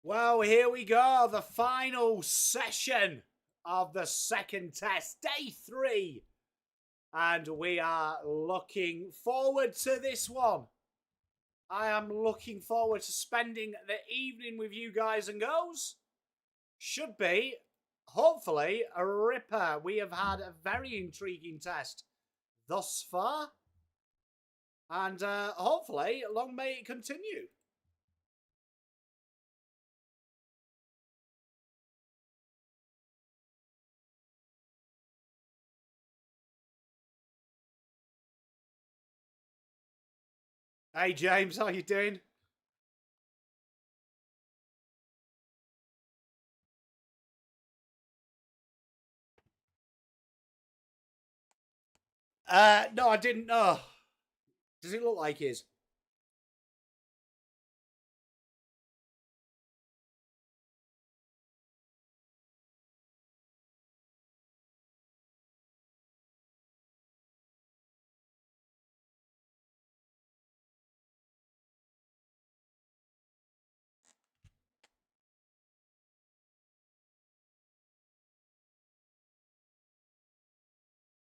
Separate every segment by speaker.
Speaker 1: Well, here we go. The final session of the second test, day 3. And we are looking forward to this one. I am looking forward to spending the evening with you guys and girls. Should be, hopefully, a ripper. We have had a very intriguing test thus far. And hopefully, long may it continue. Hey, James, how you doing? No, I didn't know. Does it look like his?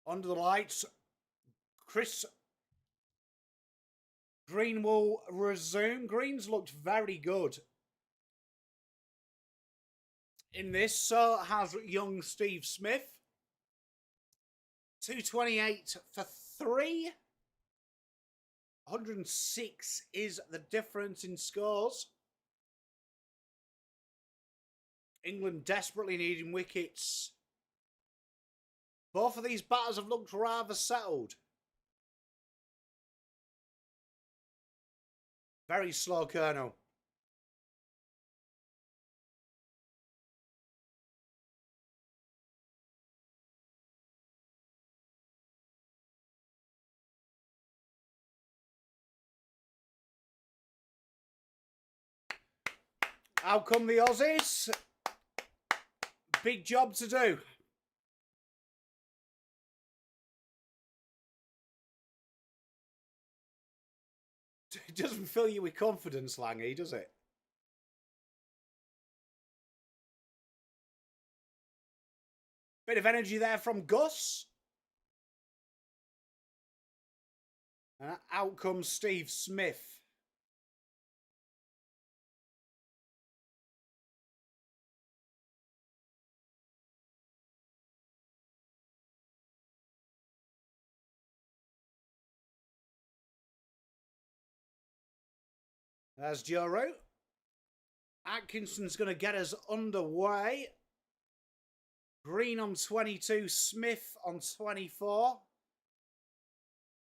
Speaker 1: Under the lights, Chris Green will resume. Green's looked very good in this. So has young Steve Smith. 228 for 3. 106 is the difference in scores. England desperately needing wickets. Both of these batters have looked rather settled. Very slow, Colonel. Out come the Aussies. Big job to do. It doesn't fill you with confidence, Langy, does it? Bit of energy there from Gus. Out comes Steve Smith. There's Joe Root. Atkinson's going to get us underway. Green on 22, Smith on 24.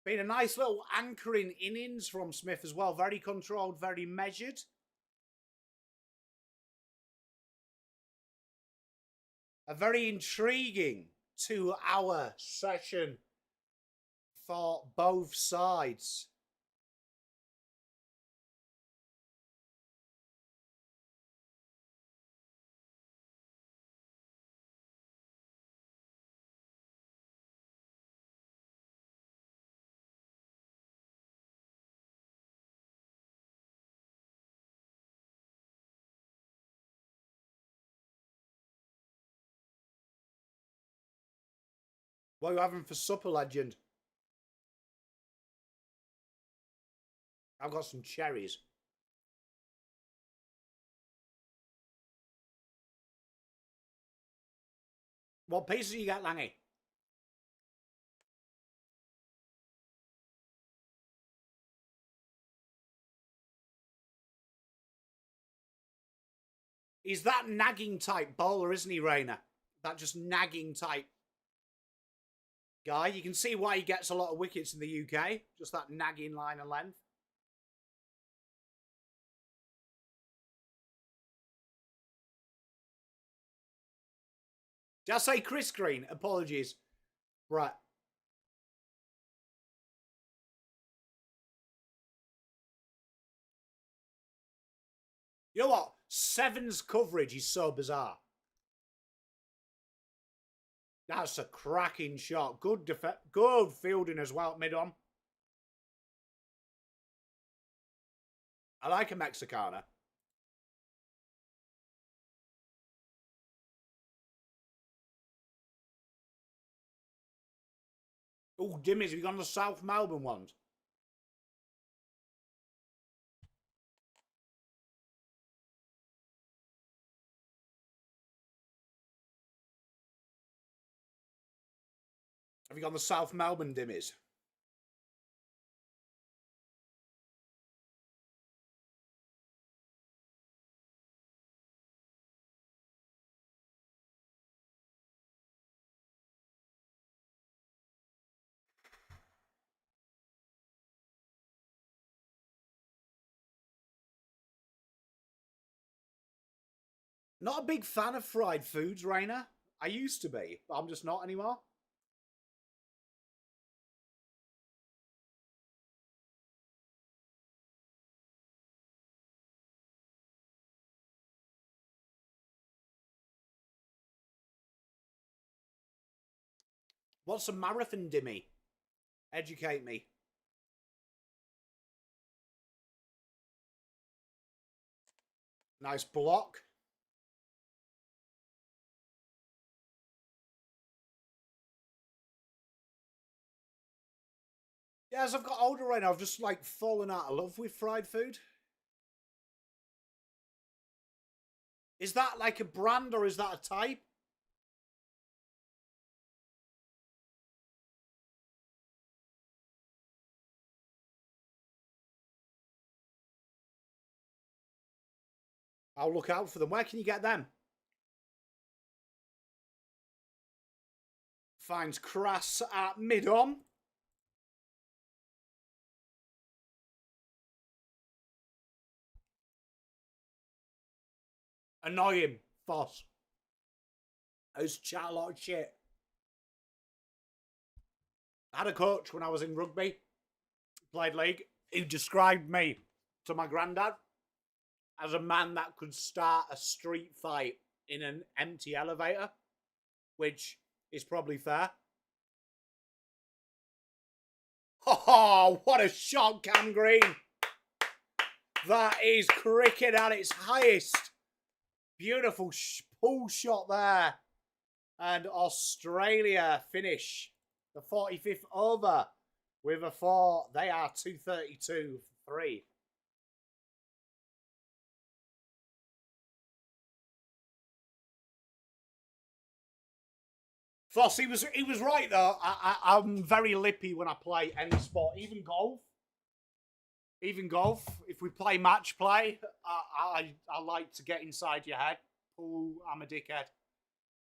Speaker 1: Been a nice little anchoring innings from Smith as well. Very controlled, very measured. A very intriguing 2-hour session for both sides. What are you having for supper, legend? I've got some cherries. What pieces you got, Langy? He's that nagging type bowler, isn't he, Rayner? That just nagging type guy. You can see why he gets a lot of wickets in the UK. Just that nagging line and length. Did I say Chris Green? Apologies. Right. You know what? Seven's coverage is so bizarre. That's a cracking shot. Good good fielding as well, mid-on. I like a Mexicana. Oh, Dimmies, have you gone to South Melbourne ones? Have you gone to South Melbourne Dimmies? Not a big fan of fried foods, Rainer. I used to be, but I'm just not anymore. What's a marathon dimmy? Educate me. Nice block. Yeah, as I've got older right now, I've just like fallen out of love with fried food. Is that like a brand or is that a type? I'll look out for them. Where can you get them? Finds Crass at mid-on. Annoy him, Foss. I used to chat a lot of shit. I had a coach when I was in rugby, played league, who described me to my granddad as a man that could start a street fight in an empty elevator, which is probably fair. Oh, what a shot, Cam Green. That is cricket at its highest. Beautiful pull shot there. And Australia finish the 45th over with a 4. They are 232 for 3. Foss, he was right though. I'm very lippy when I play any sport, even golf. Even golf. If we play match play, I like to get inside your head. Oh, I'm a dickhead.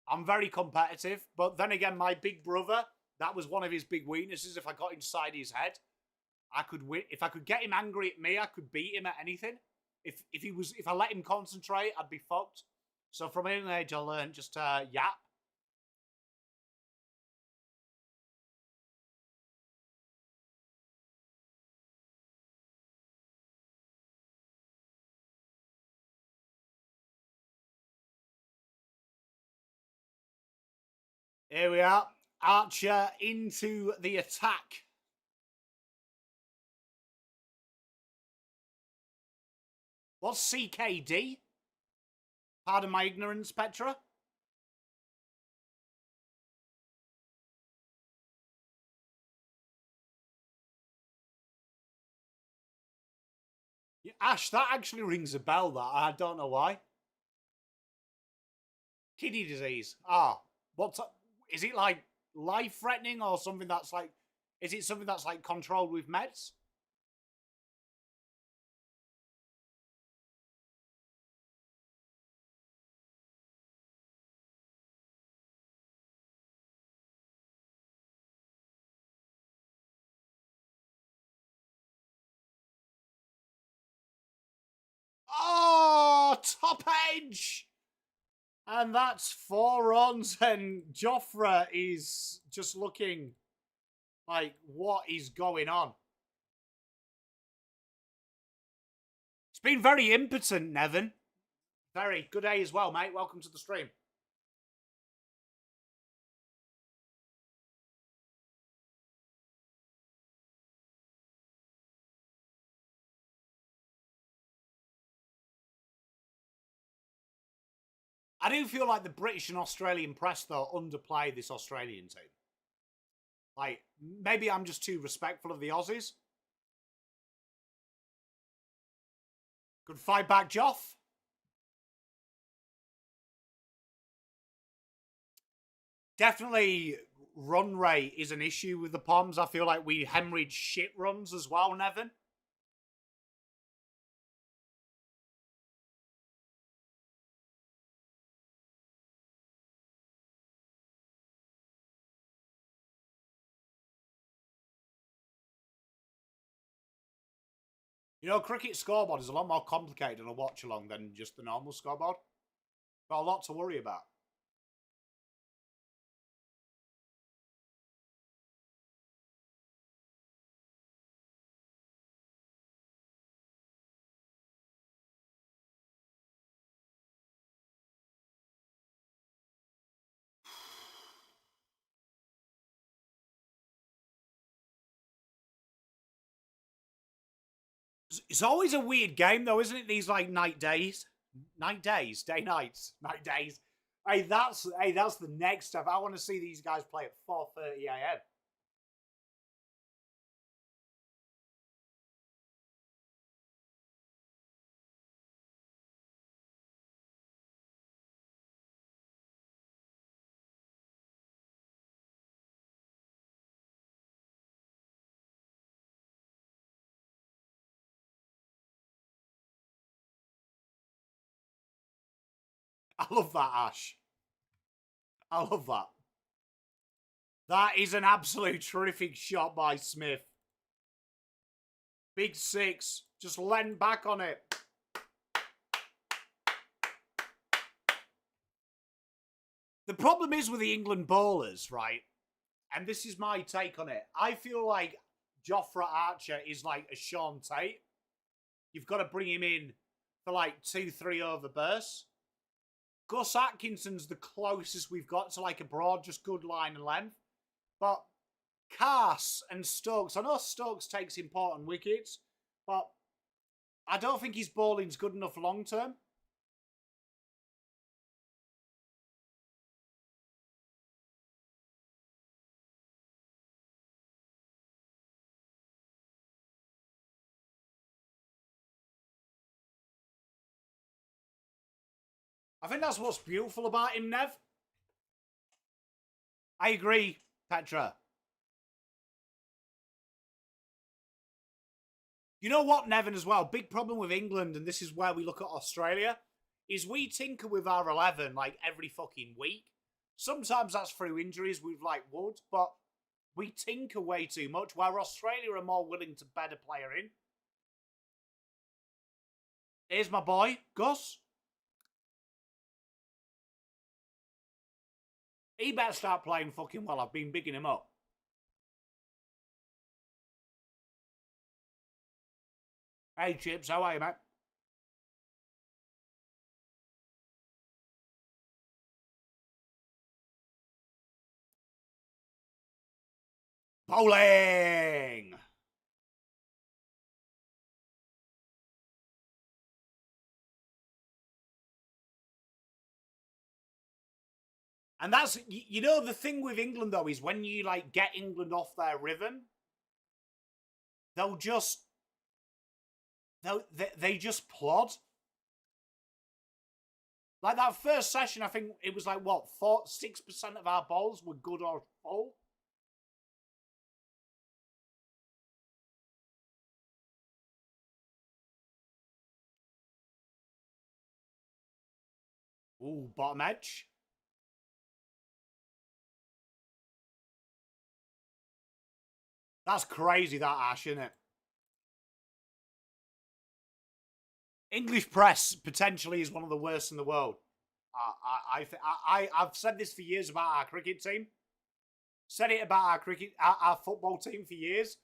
Speaker 1: I'm very competitive, but then again, my big brother, that was one of his big weaknesses. If I got inside his head, I could win. If I could get him angry at me, I could beat him at anything. If I let him concentrate, I'd be fucked. So from an age, I learned just to yap. Here we are. Archer into the attack. What's CKD? Pardon my ignorance, Petra. Yeah, Ash, that actually rings a bell, that. I don't know why. Kidney disease. Ah, is it like life-threatening or something that's like... Is it something that's like controlled with meds? Oh, top edge! And that's 4 runs, and Joffre is just looking like, what is going on? It's been very impotent, Nevin. Very good day as well, mate. Welcome to the stream. I do feel like the British and Australian press, though, underplay this Australian team. Like, maybe I'm just too respectful of the Aussies. Good fight back, Joff. Definitely run rate is an issue with the Poms. I feel like we hemorrhage shit runs as well, Nevin. You know, cricket scoreboard is a lot more complicated on a watch-along than just the normal scoreboard. Got a lot to worry about. It's always a weird game, though, isn't it? These, like, night days. Night days. Day nights. Night days. Hey, that's the next stuff. I want to see these guys play at 4:30 a.m. I love that, Ash. I love that. That is an absolute terrific shot by Smith. Big six. Just leant back on it. The problem is with the England bowlers, right? And this is my take on it. I feel like Jofra Archer is like a Sean Tate. You've got to bring him in for like 2-3 over bursts. Gus Atkinson's the closest we've got to like a broad, just good line and length. But Cass and Stokes, I know Stokes takes important wickets, but I don't think his bowling's good enough long term. I think that's what's beautiful about him, Nev. I agree, Petra. You know what, Nevin, as well? Big problem with England, and this is where we look at Australia, is we tinker with our 11 like every fucking week. Sometimes that's through injuries with like Wood, but we tinker way too much, where Australia are more willing to bed a player in. Here's my boy, Gus. He better start playing fucking well. I've been bigging him up. Hey, Chips, how are you, mate? Bowling! And that's, you know, the thing with England, though, is when you, like, get England off their rhythm, they'll just, they just plod. Like, that first session, I think it was like, what, 6% of our balls were good or full? Ooh, bottom edge. That's crazy, that Ash, isn't it? English press potentially is one of the worst in the world. I've said this for years about our cricket team. Said it about our football team for years.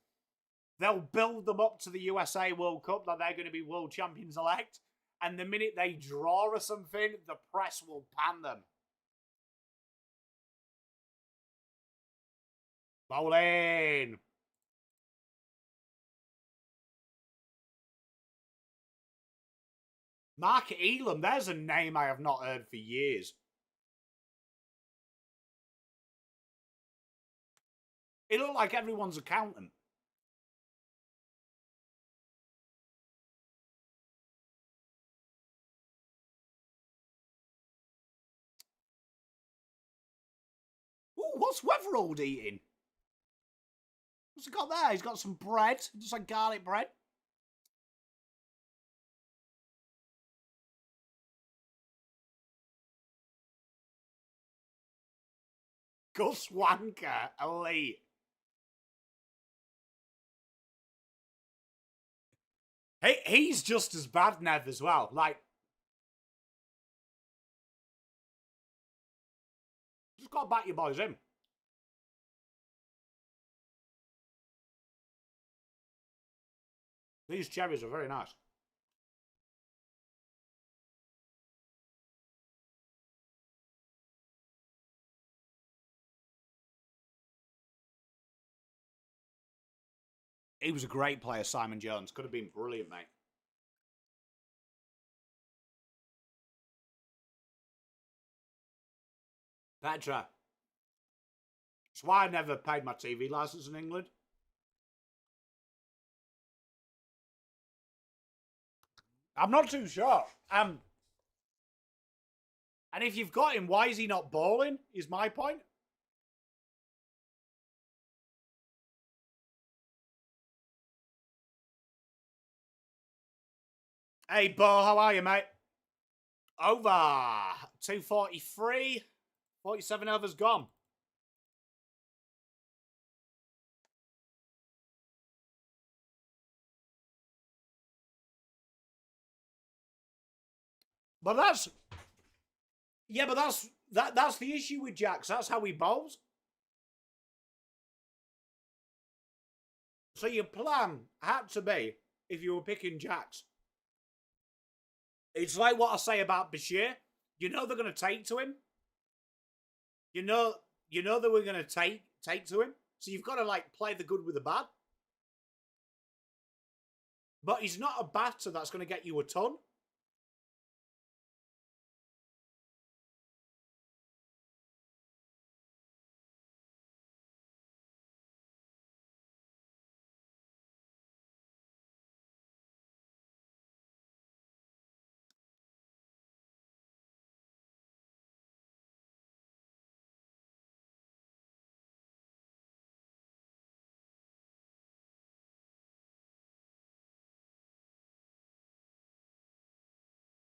Speaker 1: They'll build them up to the USA World Cup that they're going to be world champions elect. And the minute they draw or something, the press will pan them. Bowling. Mark Elam, there's a name I have not heard for years. He looked like everyone's accountant. Ooh, what's Weatherald eating? What's he got there? He's got some bread. Just like garlic bread. Gus Wanker, elite. He's just as bad, Nev, as well. Like, just got to back your boys in. These cherries are very nice. He was a great player, Simon Jones. Could have been brilliant, mate. Petra. That's why I never paid my TV license in England. I'm not too sure. And if you've got him, why is he not bowling? Is my point. Hey, Bo, how are you, mate? Over. 243. 47 overs gone. But that's... Yeah, but that's the issue with Jacks. That's how he bowls. So your plan had to be, if you were picking Jacks, it's like what I say about Bashir. You know they're going to take to him. You know they were going to take to him. So you've got to, like, play the good with the bad. But he's not a batter that's going to get you a ton.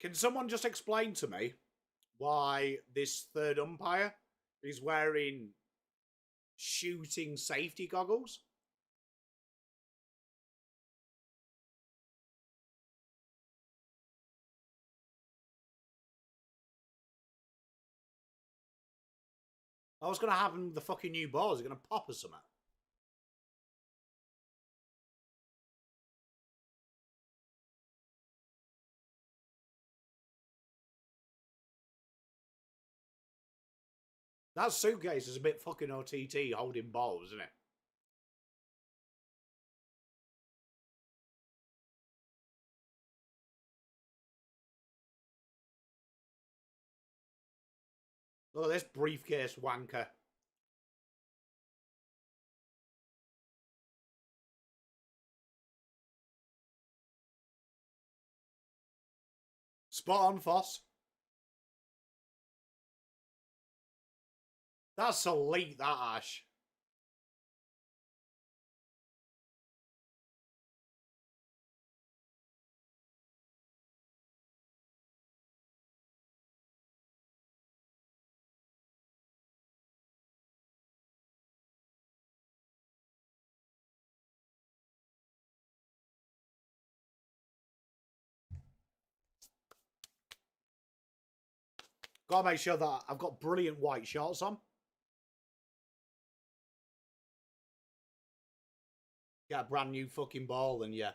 Speaker 1: Can someone just explain to me why this third umpire is wearing shooting safety goggles? What's going to happen with the fucking new ball? Is it going to pop or something? That suitcase is a bit fucking OTT holding balls, isn't it? Look at this briefcase wanker. Spot on, Foss. That's elite, that Ash. Gotta make sure that I've got brilliant white shorts on. Get a brand new fucking ball and you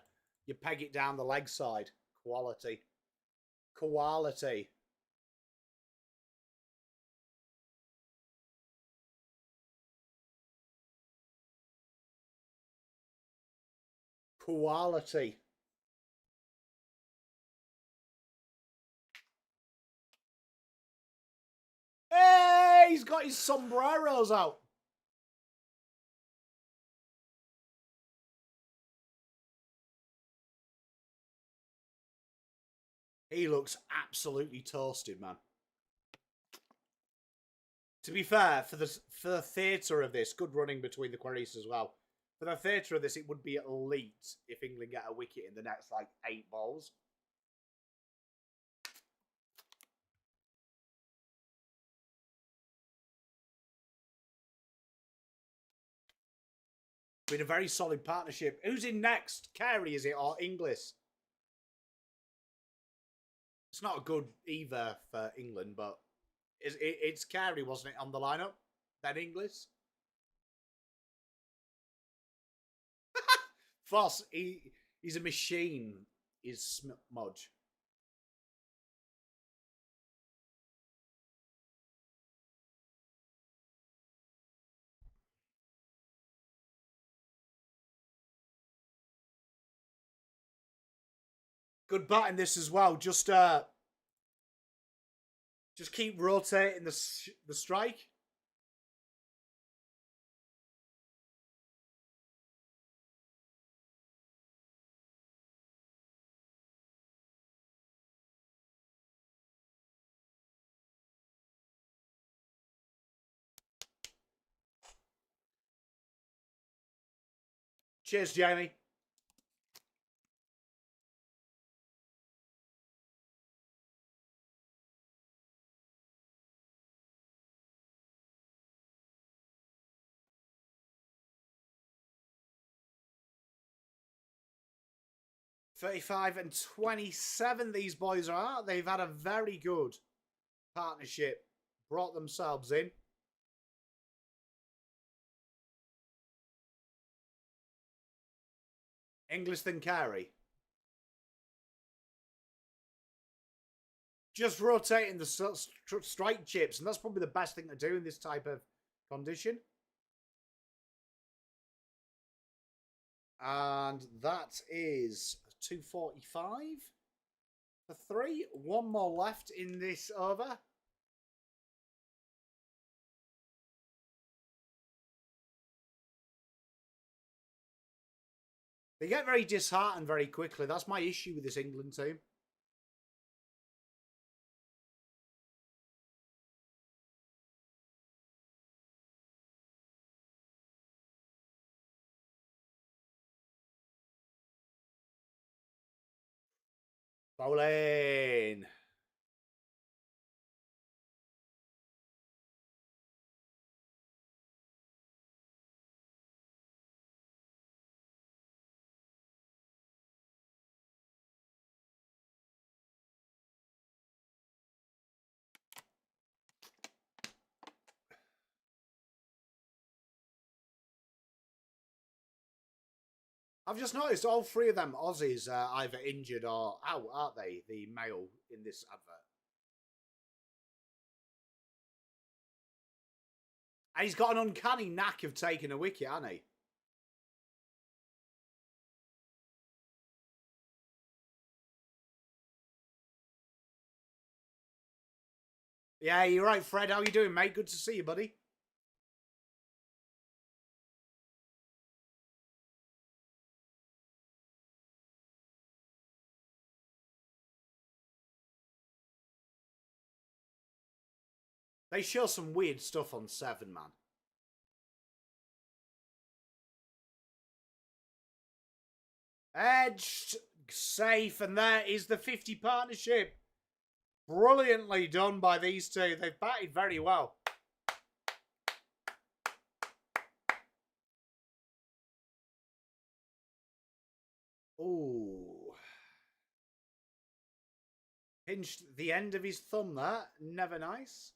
Speaker 1: peg it down the leg side. Quality. Quality. Quality. Hey, he's got his sombreros out. He looks absolutely toasted, man. To be fair, for the theatre of this, good running between the quarries as well. For the theatre of this, it would be elite if England get a wicket in the next, like, 8 balls. Been a very solid partnership. Who's in next? Carey, is it, or Inglis? It's not good either for England, but it's Carey, wasn't it, on the lineup? Then Inglis? Foss, he's a machine, is Smudge. Good batting this as well. Just keep rotating the strike. Cheers, Jamie. $35 and $27 these boys are. They've had a very good partnership. Brought themselves in. Inglis than Carey. Just rotating the strike chips, and that's probably the best thing to do in this type of condition. And that is 245 for 3. One more left in this over. They get very disheartened very quickly. That's my issue with this England team. Bowling. I've just noticed all 3 of them Aussies are either injured or out, aren't they? The male in this advert. And he's got an uncanny knack of taking a wicket, hasn't he? Yeah, you're right, Fred. How you doing, mate? Good to see you, buddy. They show some weird stuff on 7, man. Edged, safe, and there is the 50 partnership. Brilliantly done by these two. They've batted very well. Ooh. Pinched the end of his thumb there. Never nice.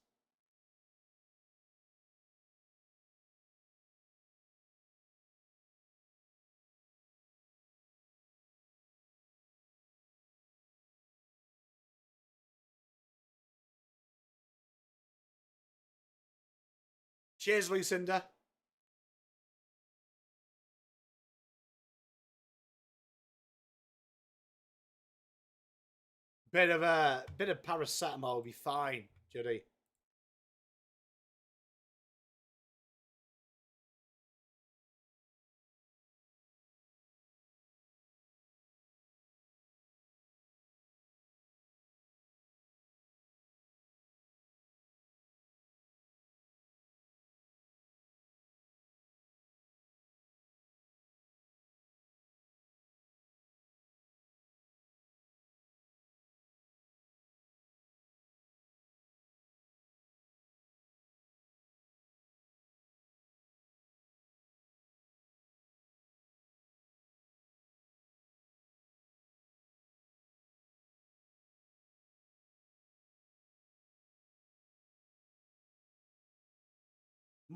Speaker 1: Cheers, Lucinda. Bit of paracetamol will be fine, Judy.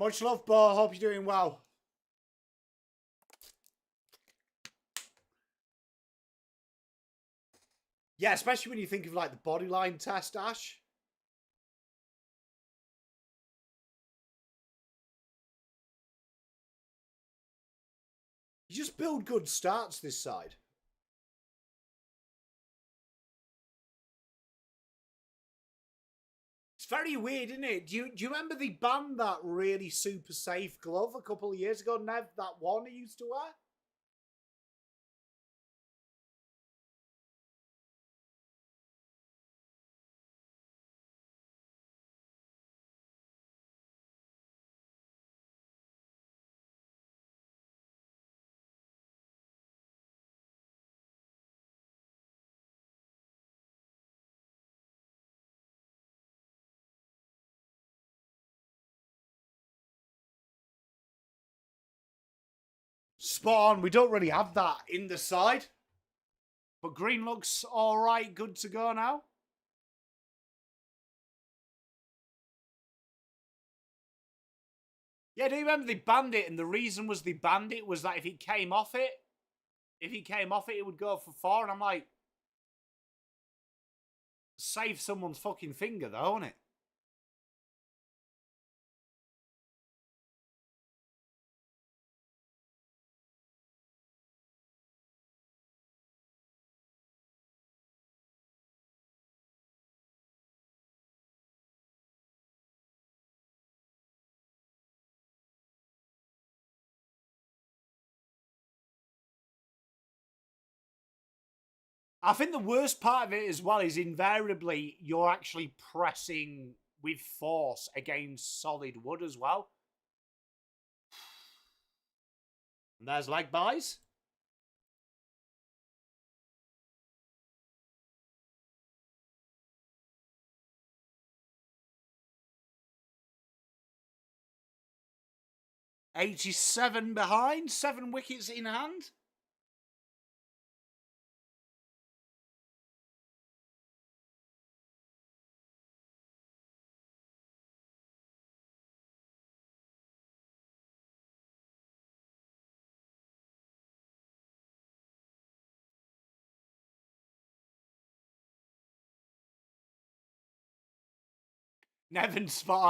Speaker 1: Much love, Bo. Hope you're doing well. Yeah, especially when you think of like the bodyline test, Ash. You just build good starts this side. It's very weird, isn't it? Do you remember they banned that really super safe glove a couple of years ago, Nev? That one he used to wear? Spot on. We don't really have that in the side. But green looks all right. Good to go now. Yeah, do you remember they banned it? And the reason was they banned it was that if he came off it, it would go for 4. And I'm like, save someone's fucking finger though, isn't it? I think the worst part of it as well is invariably you're actually pressing with force against solid wood as well. And there's leg buys. $87 behind, 7 wickets in hand. Nevin spot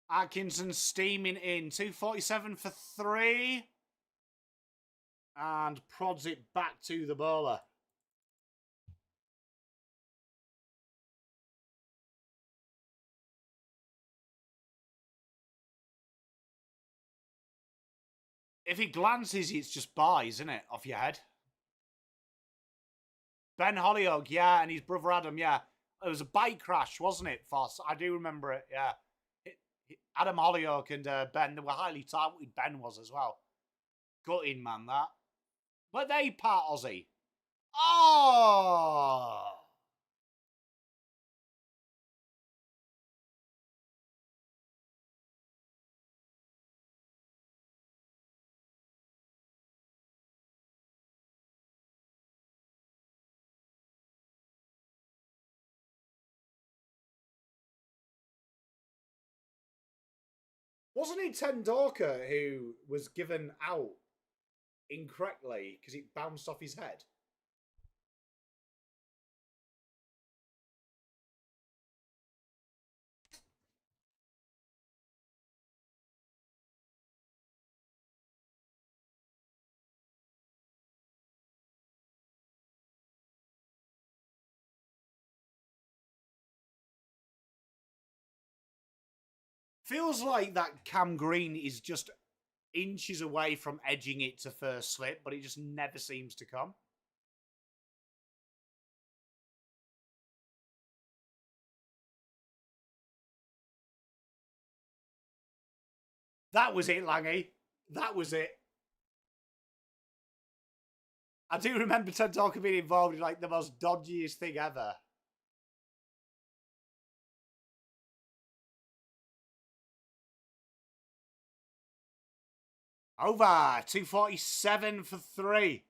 Speaker 1: on. Atkinson steaming in. 247 for 3. And prods it back to the bowler. If he glances, it's just buys, isn't it? Off your head. Ben Holyoke, yeah, and his brother Adam, yeah. It was a bike crash, wasn't it, Foss? I do remember it, yeah. Adam Holyoke and Ben, they were highly talented. Ben was as well. Gutting, man, that. Were they part Aussie? Oh! Wasn't it Tendulkar who was given out incorrectly because it bounced off his head? Feels like that Cam Green is just inches away from edging it to first slip, but it just never seems to come. That was it, Langy. That was it. I do remember Tendulkar being involved in like the most dodgiest thing ever. Over. 247 for 3.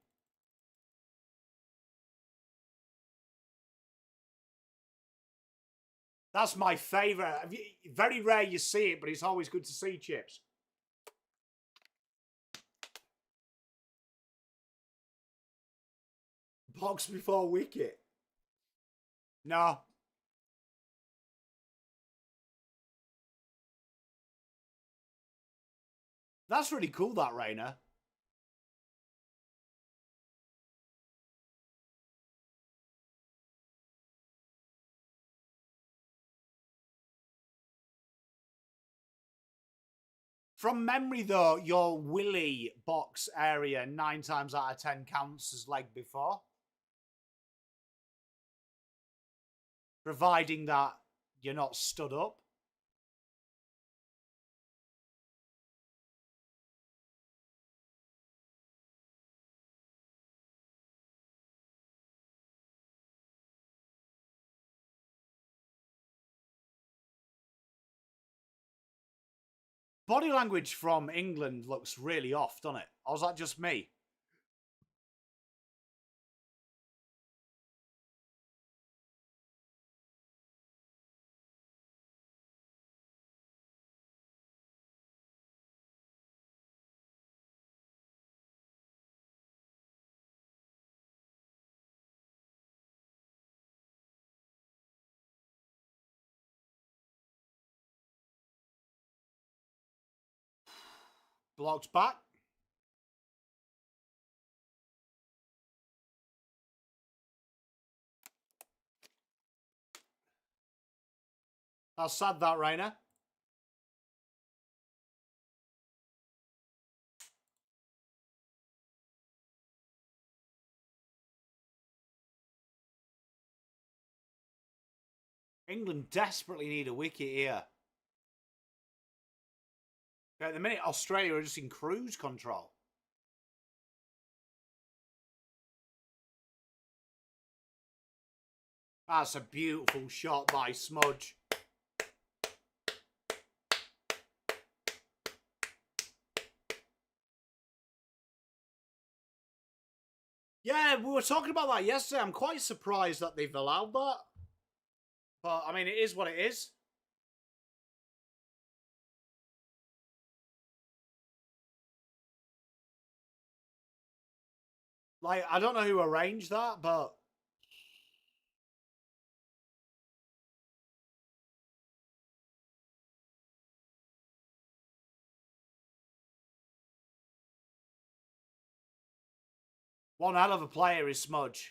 Speaker 1: That's my favourite. Very rare you see it, but it's always good to see, Chips. Box before wicket. No. That's really cool, that, Rainer. From memory, though, your willy box area 9 times out of 10 counts as leg before. Providing that you're not stood up. Body language from England looks really off, doesn't it? Or is that just me? Blocked back. That's sad, that, Rainer. England desperately need a wicket here. At the minute, Australia are just in cruise control. That's a beautiful shot by Smudge. Yeah, we were talking about that yesterday. I'm quite surprised that they've allowed that. But, I mean, it is what it is. Like, I don't know who arranged that, but... one hell of a player is Smudge.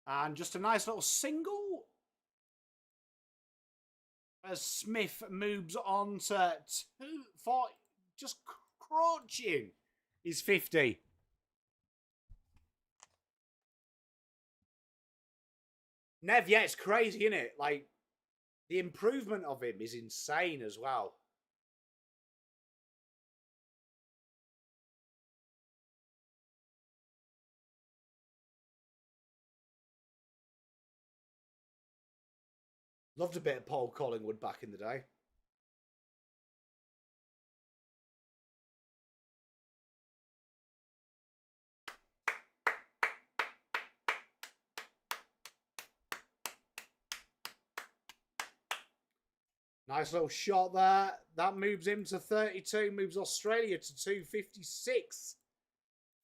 Speaker 1: And just a nice little single. As Smith moves on to 2-4, just crouching. He's 50. Nev, yeah, it's crazy, isn't it? Like, the improvement of him is insane as well. Loved a bit of Paul Collingwood back in the day. Nice little shot there. That moves him to 32, moves Australia to 256.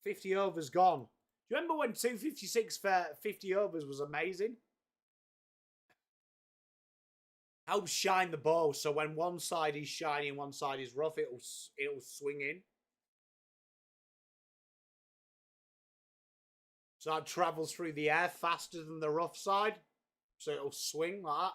Speaker 1: 50 overs gone. Do you remember when 256 for 50 overs was amazing? Helps shine the ball, so when one side is shiny and one side is rough, it'll swing in. So that travels through the air faster than the rough side, so it'll swing like that.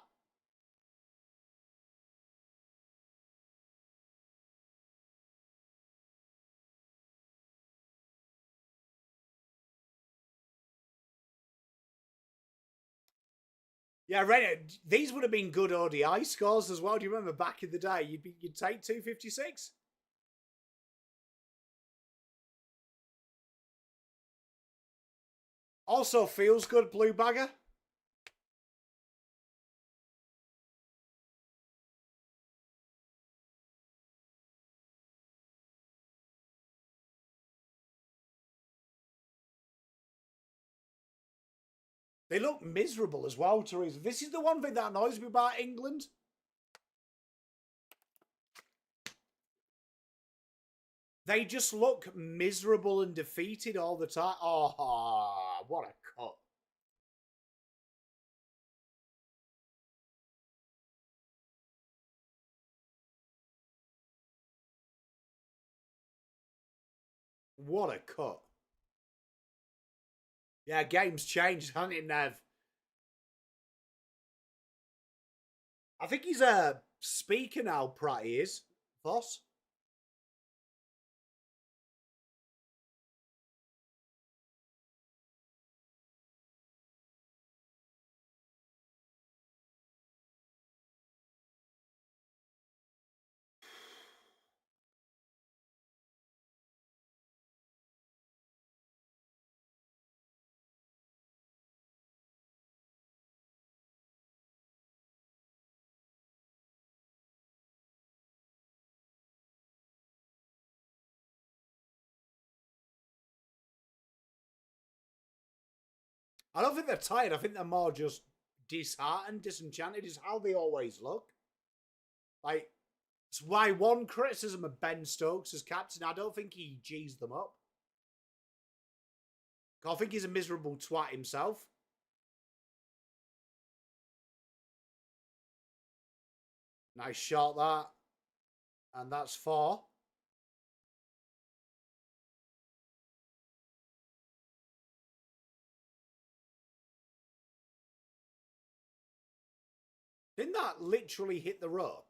Speaker 1: Yeah, right. These would have been good ODI scores as well. Do you remember back in the day? You'd take 256. Also feels good, Blue Bagger. They look miserable as well, Teresa. This is the one thing that annoys me about England. They just look miserable and defeated all the time. Oh, what a cut. What a cut. Yeah, game's changed, hasn't it, Nev? I think he's a speaker now, Pratt, he is. Voss. I don't think they're tired. I think they're more just disheartened, disenchanted, is how they always look. Like, it's why one criticism of Ben Stokes as captain, I don't think he G's them up. I think he's a miserable twat himself. Nice shot, that. And that's 4. Didn't that literally hit the rope?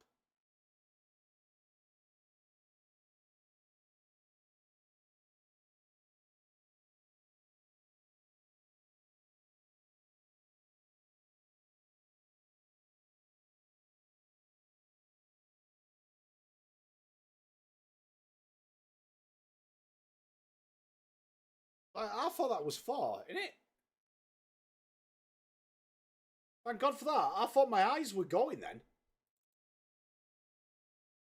Speaker 1: I thought that was 4, innit? Thank God for that. I thought my eyes were going then.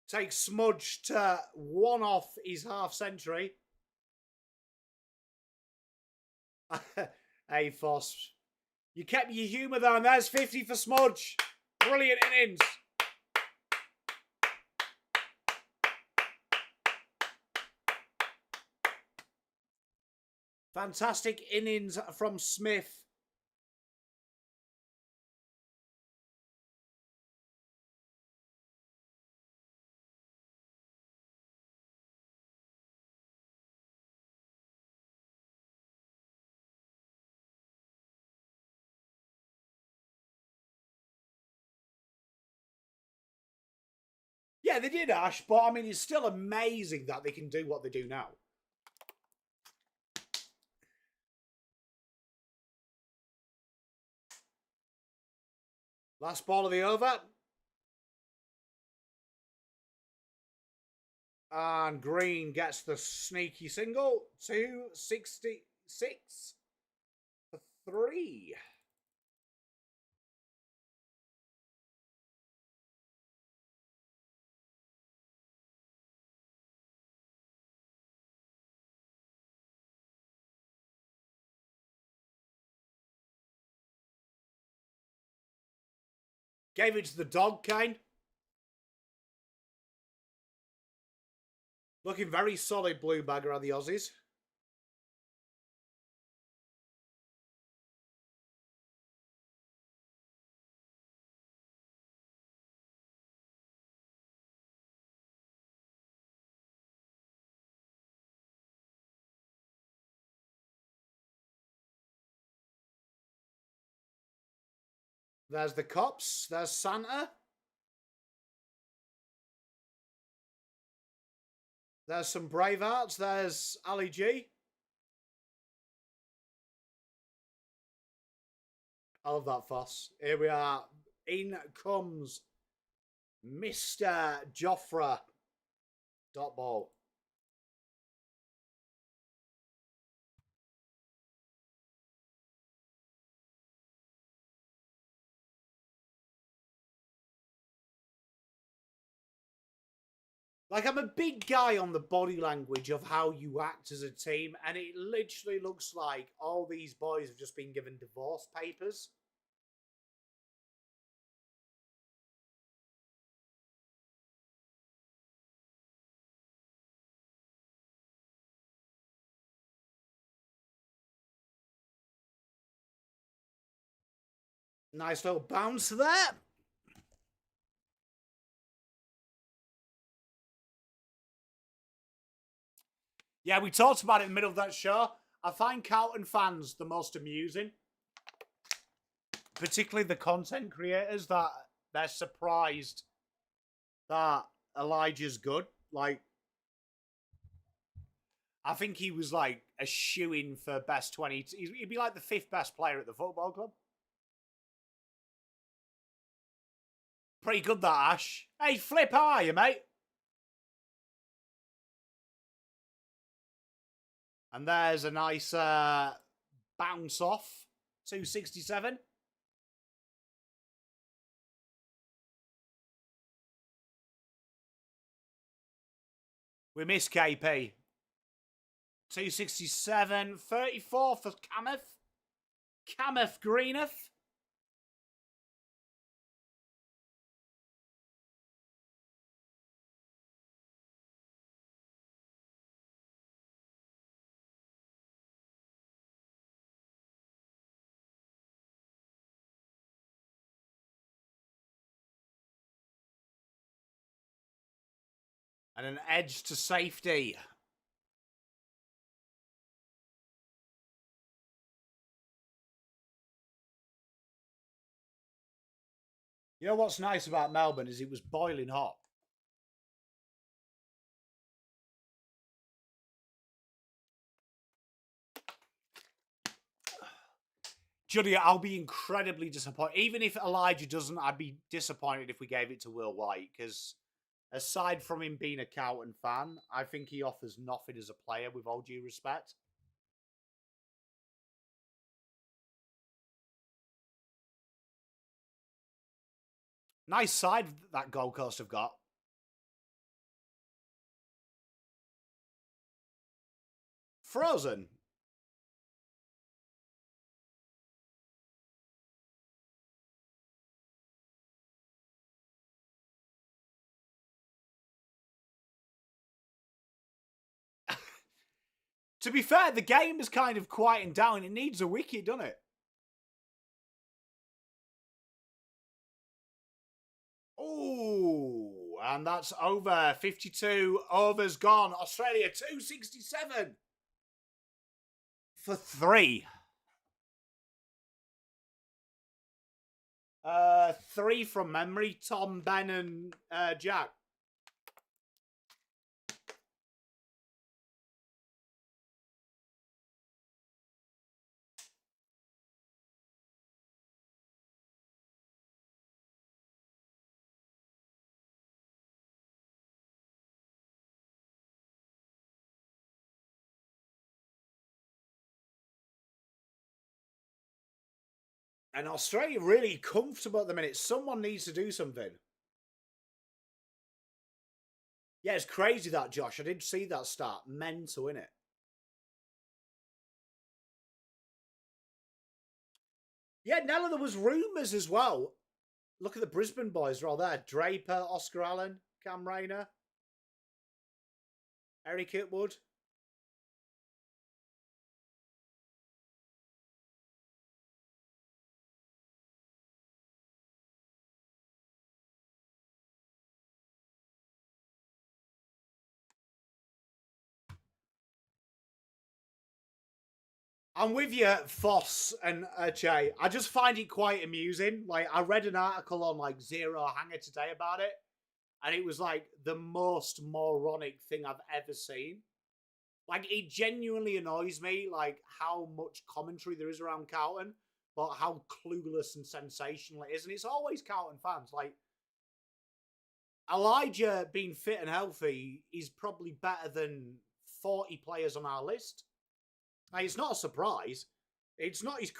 Speaker 1: Take Smudge to 1 off his half century. Hey, Foss. You kept your humour there, and there's 50 for Smudge. Brilliant innings. Fantastic innings from Smith. Yeah, they did, Ash, but I mean, it's still amazing that they can do what they do now. Last ball of the over. And Green gets the sneaky single. 266 for 3. Gave it to the dog, Kane. Looking very solid, Blue Bagger are the Aussies. There's the cops. There's Santa. There's some Bravehearts. There's Ali G. I love that fuss. Here we are. In comes Mr. Joffre. Dot ball. Like, I'm a big guy on the body language of how you act as a team, and it literally looks like all these boys have just been given divorce papers. Nice little bounce there. Yeah, we talked about it in the middle of that show. I find Carlton fans the most amusing. Particularly the content creators that they're surprised that Elijah's good. Like, I think he was like a shoo-in for best 20. He'd be like the 5th best player at the football club. Pretty good, that, Ash. Hey, Flip, how are you, mate? And there's a nice bounce off. 267. We miss KP. 267. 34 for Cameth. Cameth Greeneth. And an edge to safety. You know what's nice about Melbourne is it was boiling hot. Julia, I'll be incredibly disappointed. Even if Elijah doesn't, I'd be disappointed if we gave it to Will White, because aside from him being a Carlton fan, I think he offers nothing as a player, with all due respect. Nice side that Gold Coast have got. Frozen. To be fair, the game is kind of quieting down. It needs a wicket, doesn't it? Oh, and that's over. 52 overs gone. Australia 267 for 3. 3 from memory. Tom, Ben, and Jack. And Australia really comfortable at the minute. Someone needs to do something. Yeah, it's crazy that, Josh. I did see that start. Mental, innit? Yeah, Nella, there was rumours as well. Look at the Brisbane boys. They're all there. Draper, Oscar Allen, Cam Rayner, Eric Itwood. I'm with you, Foss and Jay. I just find it quite amusing. Like, I read an article on like Zero Hanger today about it, and it was like the most moronic thing I've ever seen. Like, it genuinely annoys me, like how much commentary there is around Carlton. but how clueless and sensational it is. And it's always counting fans. Like, Elijah being fit and healthy is probably better than 40 players on our list. Now, it's not a surprise. It's not his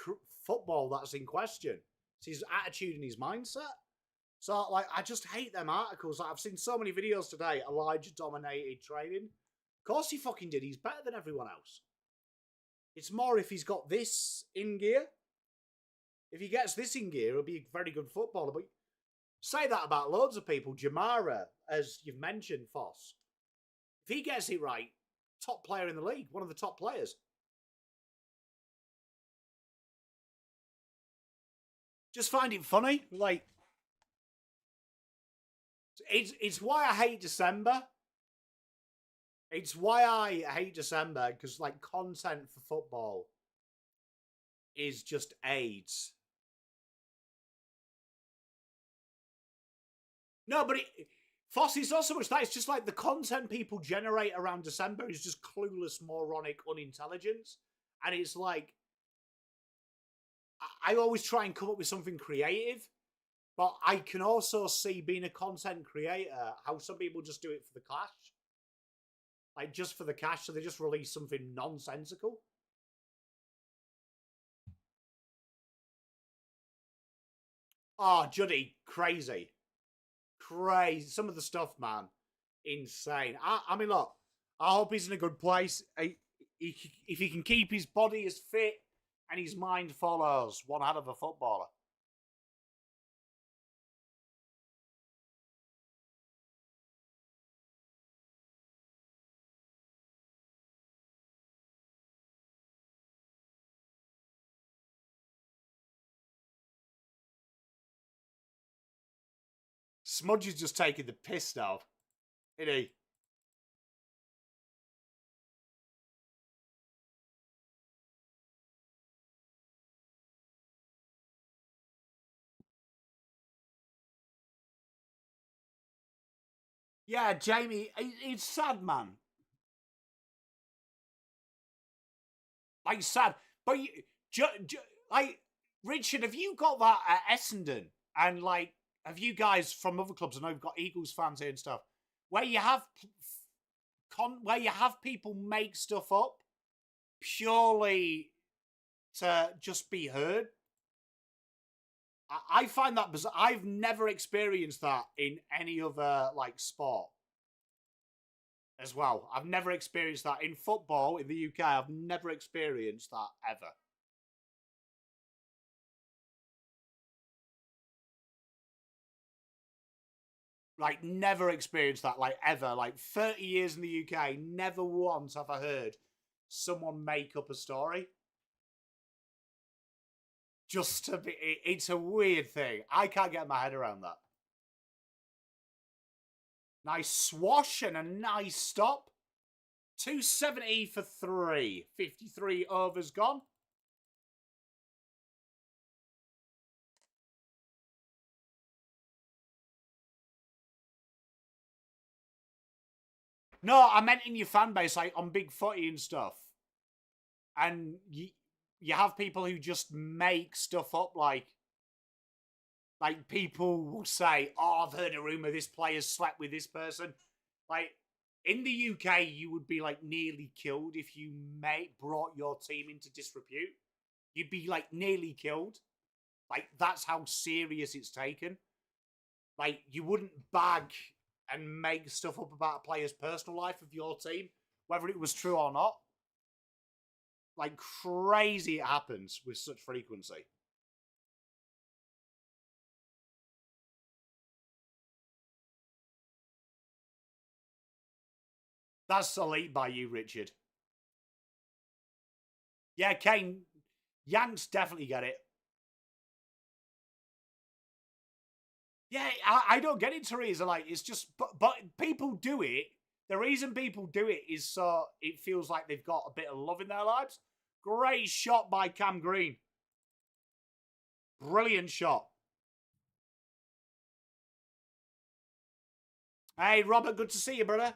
Speaker 1: football that's in question. It's his attitude and his mindset. So, like, I just hate them articles. Like, I've seen so many videos today. Elijah dominated training. Of course he fucking did. He's better than everyone else. It's more if he's got this in gear. If he gets this in gear, he'll be a very good footballer. But say that about loads of people. Jamara, as you've mentioned, Foss. If he gets it right, top player in the league. One of the top players. Just find it funny. Like, it's why I hate December. It's why I hate December, because, like, content for football is just AIDS. No, but Foss, it's not so much that. It's just like the content people generate around December is just clueless, moronic unintelligence. And it's like, I always try and come up with something creative, but I can also see, being a content creator, how some people just do it for the cash. Like, just for the cash, so they just release something nonsensical. Oh, Juddy, crazy. Crazy. Some of the stuff, man, insane. I mean, look, I hope he's in a good place. If he can keep his body as fit and his mind follows, one hell of a footballer. Smudge is just taking the piss now, isn't he? Yeah, Jamie, it's sad, man. Like, sad. But, like, Richard, have you got that at Essendon? And, like, have you guys from other clubs, I know you've got Eagles fans here and stuff, where you have people make stuff up purely to just be heard? I find that bizarre. I've never experienced that in any other, like, sport as well. I've never experienced that in football in the UK. I've never experienced that ever. Like, never experienced that, like, ever. Like, 30 years in the UK, never once have I heard someone make up a story. Just to be, it's a weird thing. I can't get my head around that. Nice swash and a nice stop. 270 for 3. 53 overs gone. No, I meant in your fan base, like on Big Footy and stuff. And you have people who just make stuff up, like people will say, oh, I've heard a rumour this player's slept with this person. Like, in the UK, you would be, like, nearly killed if you brought your team into disrepute. You'd be, like, nearly killed. Like, that's how serious it's taken. Like, you wouldn't bag and make stuff up about a player's personal life of your team, whether it was true or not. Like, crazy it happens with such frequency. That's elite by you, Richard. Yeah, Kane, Yanks definitely get it. Yeah, I don't get it, Teresa. Like, it's just, but people do it. The reason people do it is so it feels like they've got a bit of love in their lives. Great shot by Cam Green. Brilliant shot. Hey, Robert, good to see you, brother.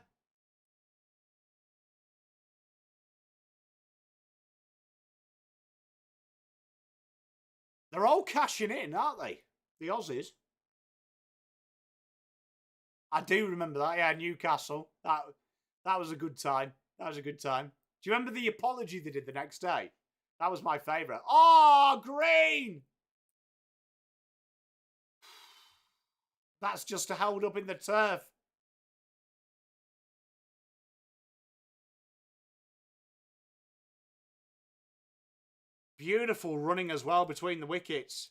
Speaker 1: They're all cashing in, aren't they? The Aussies. I do remember that. Yeah, Newcastle. That was a good time. That was a good time. Do you remember the apology they did the next day? That was my favourite. Oh, green! That's just held up in the turf. Beautiful running as well between the wickets.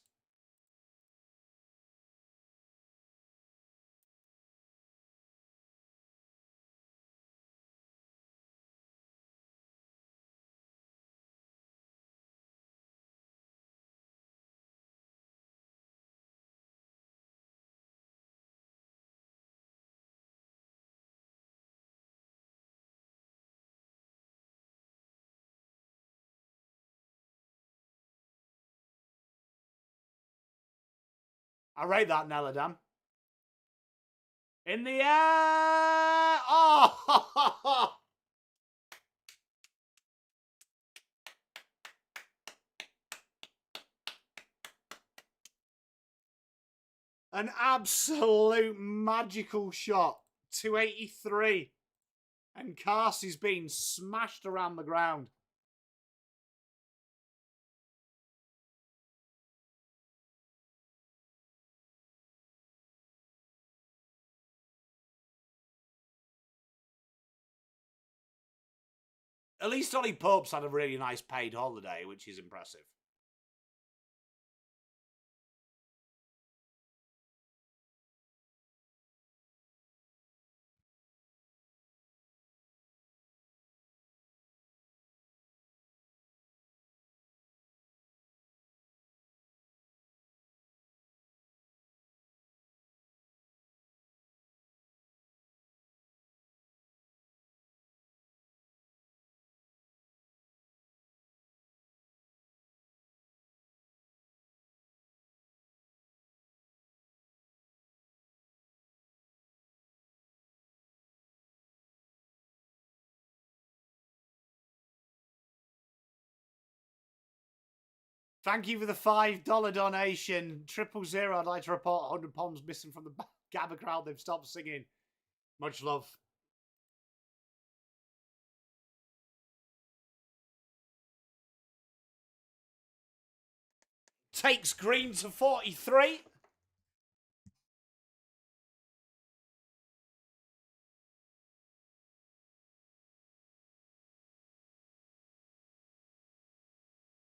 Speaker 1: I rate that, Nelladam. In the air! Oh! An absolute magical shot. 283. And Carsey's been smashed around the ground. At least Ollie Pope's had a really nice paid holiday, which is impressive. Thank you for the $5 donation. 000. I'd like to report 100 pounds missing from the Gabba crowd. They've stopped singing. Much love. Takes green to 43.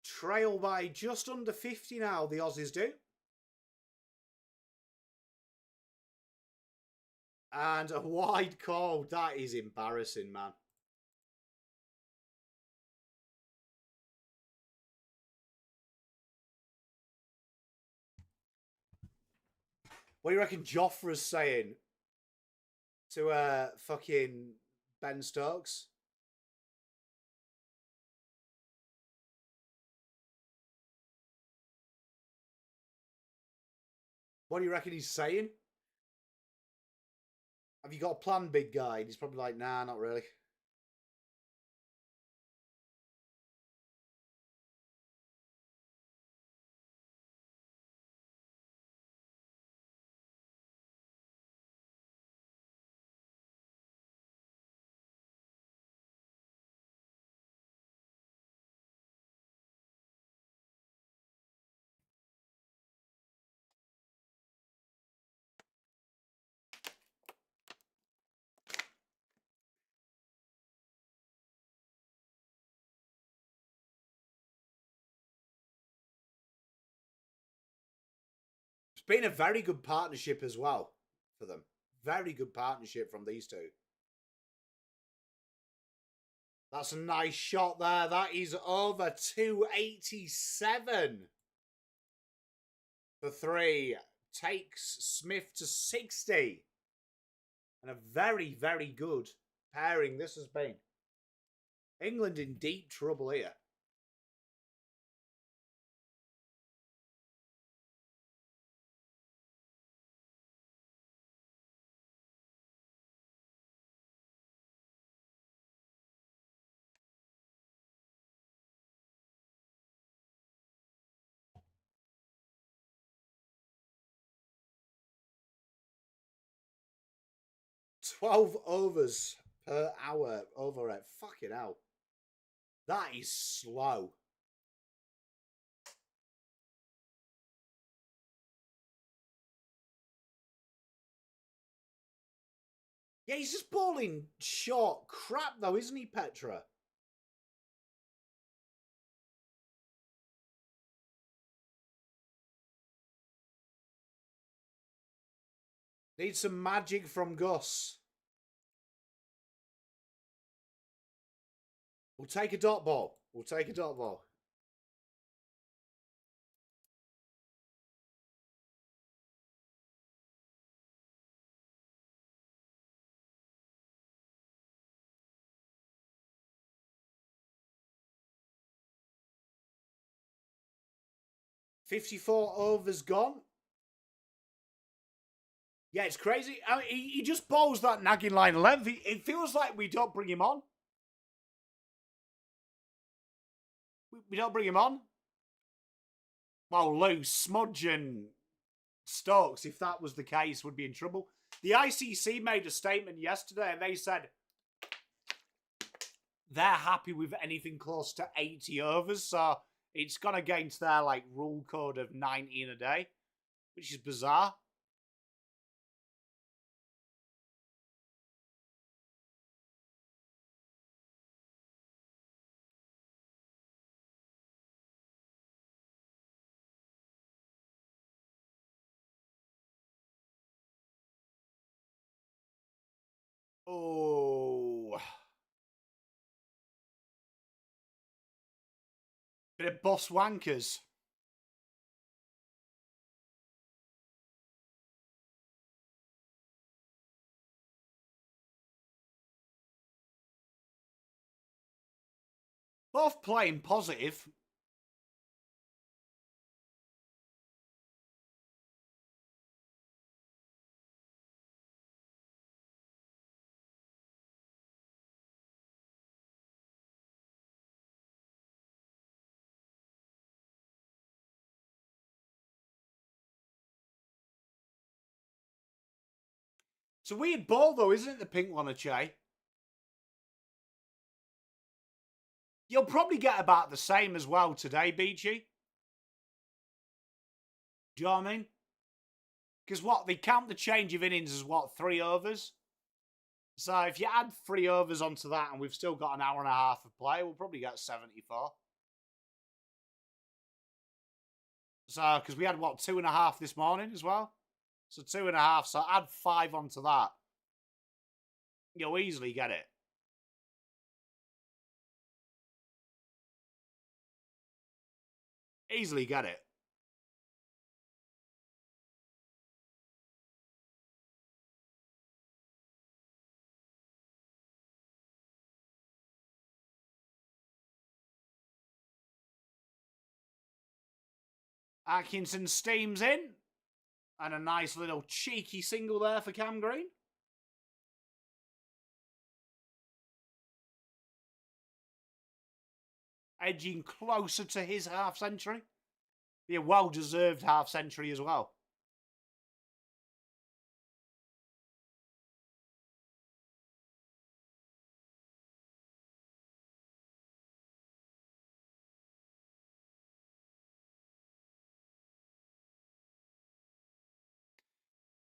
Speaker 1: Trail by just under 50 now, the Aussies do. And a wide call. That is embarrassing, man. What do you reckon Joffre's saying to fucking Ben Stokes? What do you reckon he's saying? Have you got a plan, big guy? And he's probably like, nah, not really. It's been a very good partnership as well for them. Very good partnership from these two. That's a nice shot there. That is over 287 for three. Takes Smith to 60. And a very, very good pairing this has been. England in deep trouble here. 12 overs per hour over it. Fucking hell. That is slow. Yeah, he's just bowling short crap though, isn't he, Petra? Need some magic from Gus. We'll take a dot ball. We'll take a dot ball. $54 overs gone. Yeah, it's crazy. I mean, he just bowls that nagging line of length. It feels like we don't bring him on. We don't bring him on. Well, Lou, Smudge and Stokes, if that was the case, would be in trouble. The ICC made a statement yesterday and they said they're happy with anything close to 80 overs. So it's gone against their rule code of 19 a day, which is bizarre. Oh. Bit of boss wankers. Both playing positive. It's a weird ball, though, isn't it, the pink one, Che? You'll probably get about the same as well today, BG. Do you know what I mean? Because they count the change of innings as 3 overs? So if you add 3 overs onto that and we've still got an hour and a half of play, we'll probably get 74. So, because we had 2.5 this morning as well? So 2.5, so add 5 onto that. You'll easily get it. Easily get it. Atkinson steams in. And a nice little cheeky single there for Cam Green. Edging closer to his half-century. Be a well-deserved half-century as well.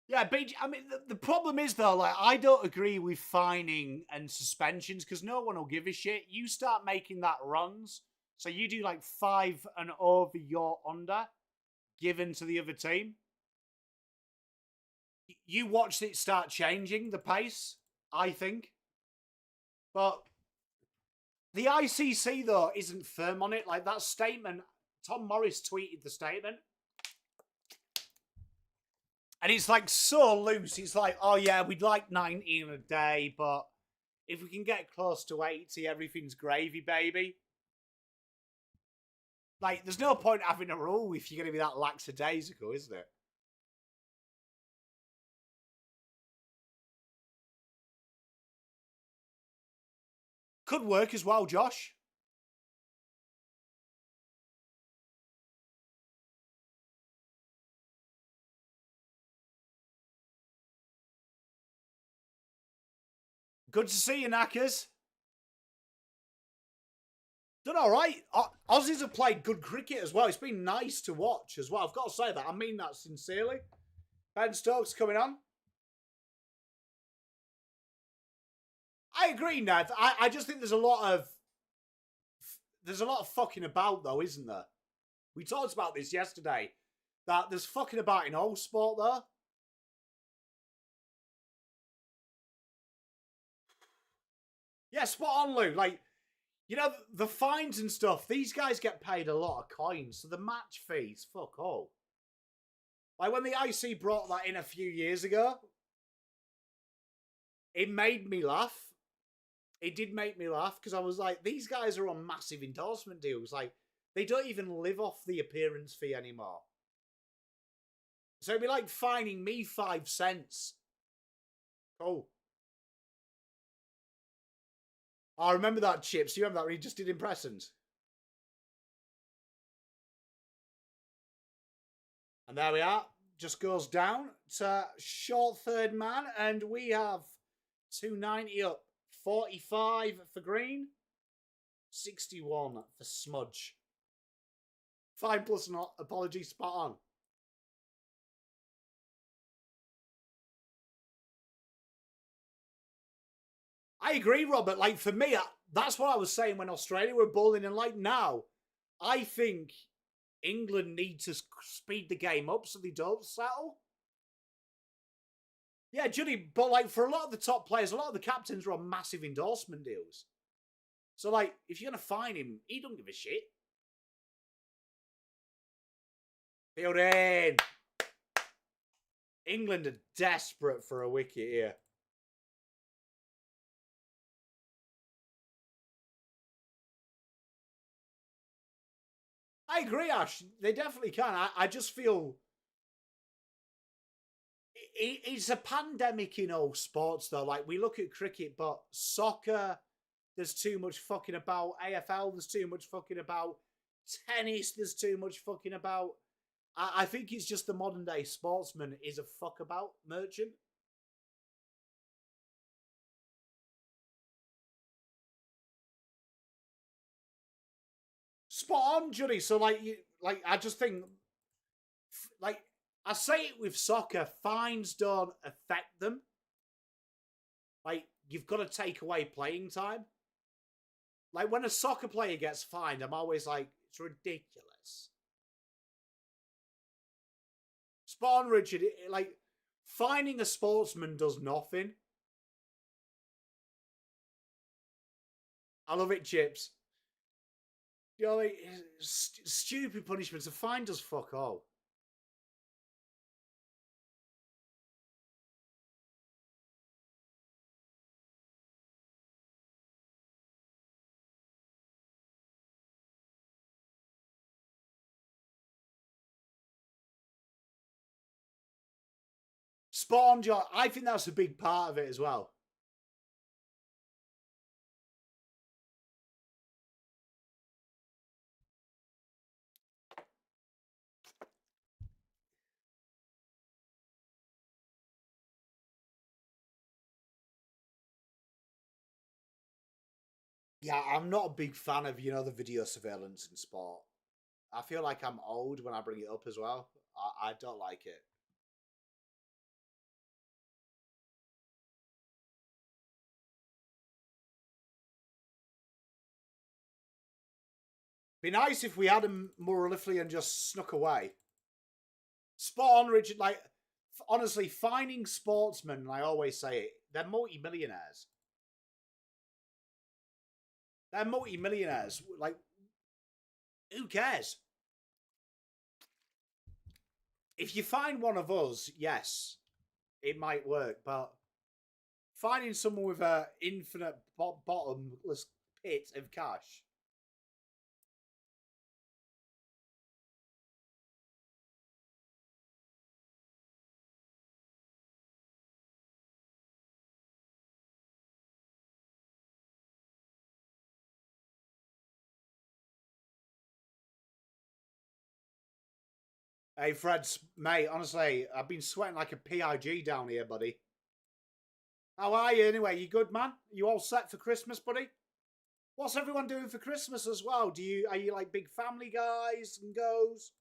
Speaker 1: Yeah, BG, I mean, the problem is, though, I don't agree with fining and suspensions because no one will give a shit. You start making that runs, so you do 5 and over your under given to the other team. You watch it start changing the pace, I think. But the ICC, though, isn't firm on it. That statement, Tom Morris tweeted the statement. And it's so loose. It's oh yeah, we'd like 19 a day, but if we can get close to 80, everything's gravy, baby. There's no point having a rule if you're going to be that lackadaisical, isn't it? Could work as well, Josh. Good to see you, Knackers. Done all right. Aussies have played good cricket as well. It's been nice to watch as well. I've got to say that. I mean that sincerely. Ben Stokes coming on. I agree, Ned. I just think there's a lot of fucking about, though, isn't there? We talked about this yesterday. That there's fucking about in all sport, though. Yeah, spot on, Lou. Like, you know, the fines and stuff, these guys get paid a lot of coins, so the match fees, fuck all. Like, when the IC brought that in a few years ago, it made me laugh. It did make me laugh, because I was like, these guys are on massive endorsement deals. Like, they don't even live off the appearance fee anymore. So it'd be like fining me 5 cents. Cool. I remember that, Chips. You remember that when he just did impressions? And there we are. Just goes down to short third man. And we have 290 up. 45 for Green. 61 for Smudge. Fine plus not. Apology, spot on. I agree, Robert. Like, for me, that's what I was saying when Australia were bowling. And, like, now, I think England need to speed the game up so they don't settle. Yeah, Judy, but, like, for a lot of the top players, a lot of the captains are on massive endorsement deals. So, like, if you're going to fine him, he don't give a shit. Fielding. England are desperate for a wicket here. I agree, Ash. They definitely can. I just feel it's a pandemic in all sports, though. Like, we look at cricket, but soccer, there's too much fucking about. AFL, there's too much fucking about. Tennis, there's too much fucking about. I think it's just the modern day sportsman is a fuck about merchant. Spot on, Judy. So, like, I just think, like, I say it with soccer, fines don't affect them. Like, you've got to take away playing time. Like, when a soccer player gets fined, I'm always like, it's ridiculous. Spot on, Richard. Like, fining a sportsman does nothing. I love it, Chips. You know, like, stupid punishments. A fine does fuck all. Spot on, John. I think that's a big part of it as well. Yeah, I'm not a big fan of, you know, the video surveillance in sport. I feel like I'm old when I bring it up as well. I don't like it. Be nice if we had him more liftly and just snuck away. Spot on, Richard. Like, honestly, finding sportsmen, and I always say it, they're multi-millionaires. They're multi-millionaires. Like, who cares? If you find one of us, yes, it might work. But finding someone with an infinite bottomless pit of cash. Hey, Fred, mate, honestly, I've been sweating like a PIG down here, buddy. How are you anyway? You good, man? You all set for Christmas, buddy? What's everyone doing for Christmas as well? Are you like big family guys and goes?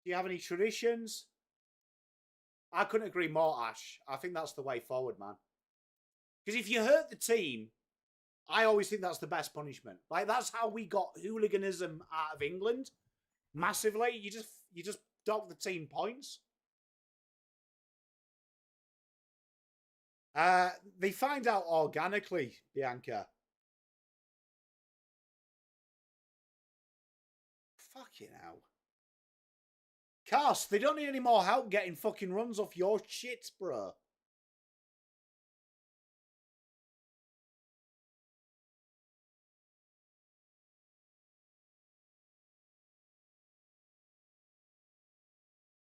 Speaker 1: Do you have any traditions? I couldn't agree more, Ash. I think that's the way forward, man. Because if you hurt the team, I always think that's the best punishment. Like that's how we got hooliganism out of England massively. You just dock the team points. They find out organically, Bianca. Fucking hell. Cass, they don't need any more help getting fucking runs off your shit, bro.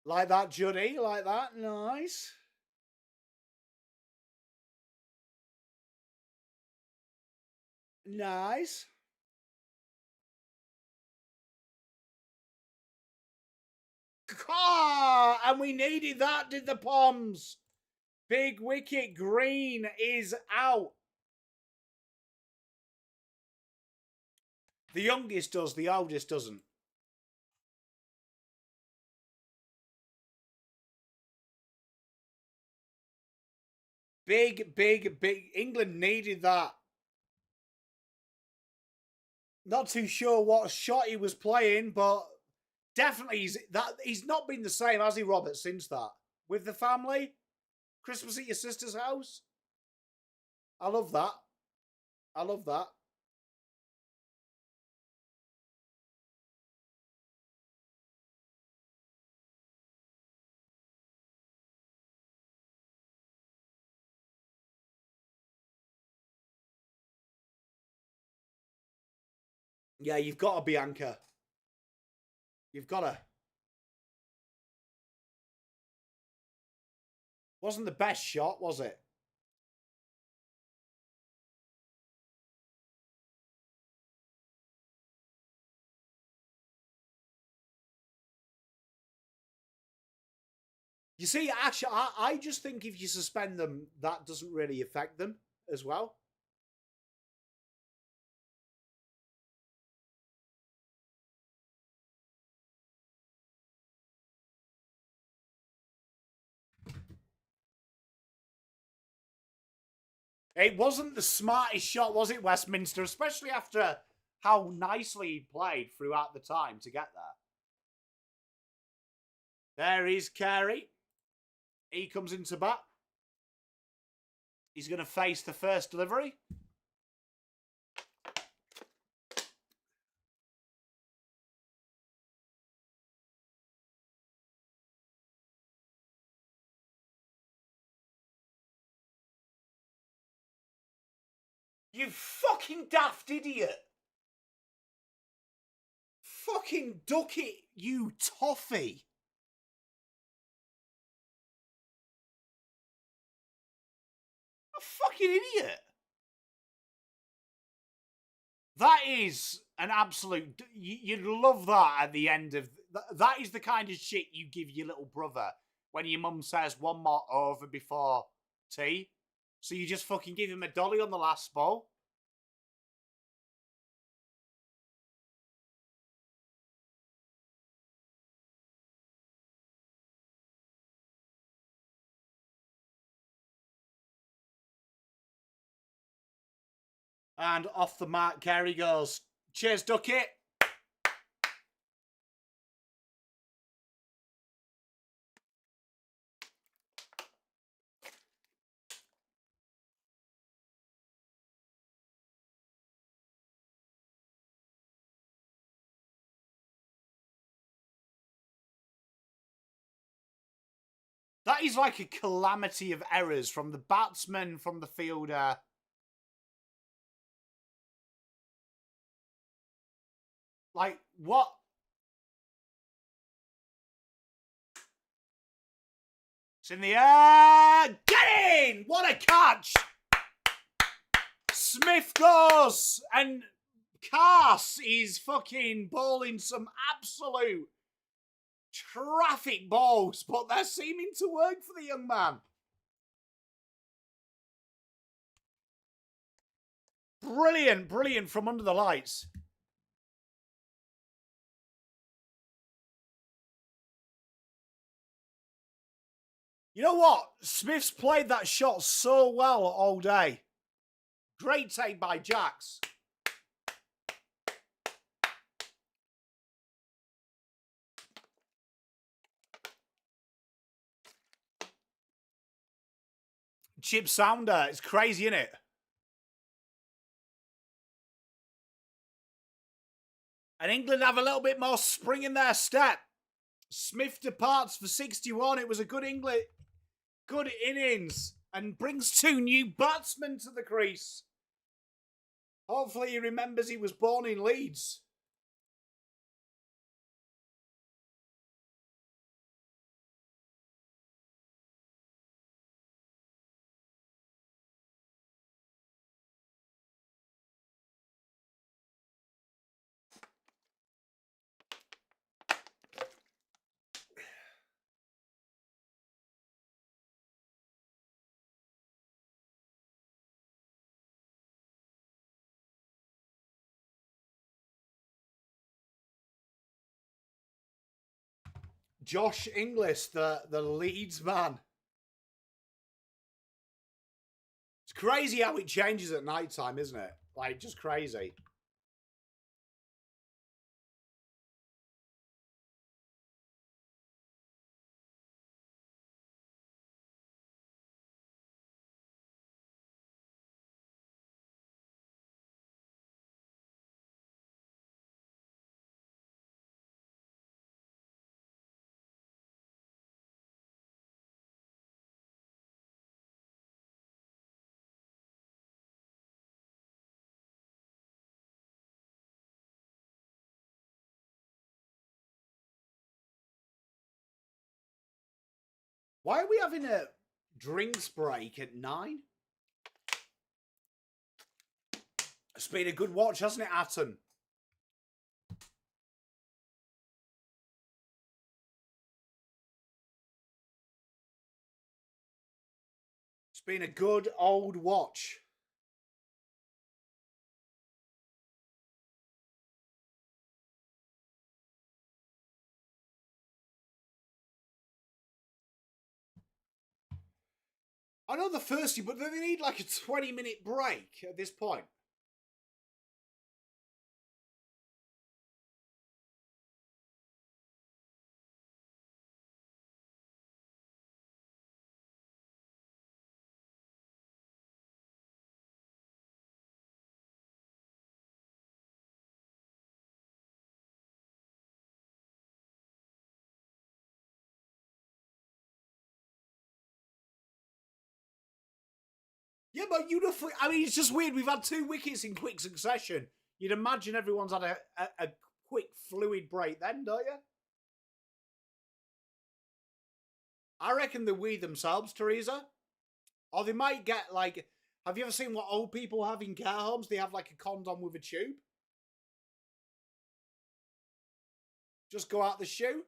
Speaker 1: Like that, Juddy. Like that. Nice. Nice. Ah, and we needed that, did the Poms. Big wicket. Green is out. The youngest does, the oldest doesn't. Big. England needed that. Not too sure what shot he was playing, but definitely he's not been the same, has he, Robert, since that? With the family? Christmas at your sister's house? I love that. I love that. Yeah, you've got to, Bianca. You've got to. Wasn't the best shot, was it? You see, actually, I just think if you suspend them, that doesn't really affect them as well. It wasn't the smartest shot, was it, Westminster? Especially after how nicely he played throughout the time to get there. There is Carey. He comes into bat. He's going to face the first delivery. You fucking daft idiot. Fucking duck it, you toffee. A fucking idiot. That is an absolute... You'd love that at the end of... That is the kind of shit you give your little brother when your mum says one more over before tea. So you just fucking give him a dolly on the last ball. And off the mark, Carey goes. Cheers, Ducky. That is like a calamity of errors from the batsman, from the fielder. Like, what? It's in the air. Get in! What a catch! Smith goes, and Cass is fucking bowling some absolute traffic balls, but they're seeming to work for the young man. Brilliant, brilliant from under the lights. You know what? Smith's played that shot so well all day. Great take by Jax. Chip sounder. It's crazy, isn't it? And England have a little bit more spring in their step. Smith departs for 61. It was a good innings and brings 2 new batsmen to the crease. Hopefully he remembers he was born in Leeds. Josh Inglis, the Leeds man. It's crazy how it changes at night time, isn't it? Like, just crazy. Why are we having a drinks break at 9? It's been a good watch, hasn't it, Atten? It's been a good old watch. I know they're thirsty, but they need like a 20-minute break at this point. Yeah, but I mean, it's just weird. We've had 2 wickets in quick succession. You'd imagine everyone's had a quick fluid break then, don't you? I reckon they weed themselves, Teresa. Or they might get like... Have you ever seen what old people have in care homes? They have like a condom with a tube. Just go out the shoe.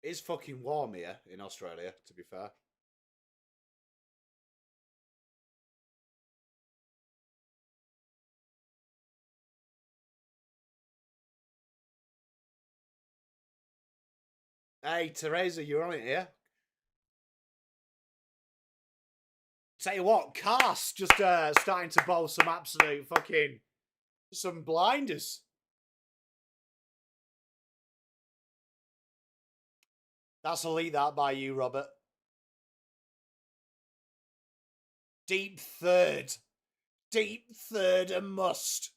Speaker 1: It's fucking warm here in Australia, to be fair. Hey, Teresa, you're on it here. Tell you what, Cast just starting to bowl some absolute fucking... some blinders. That's elite, that, by you, Robert. Deep third. Deep third, a must.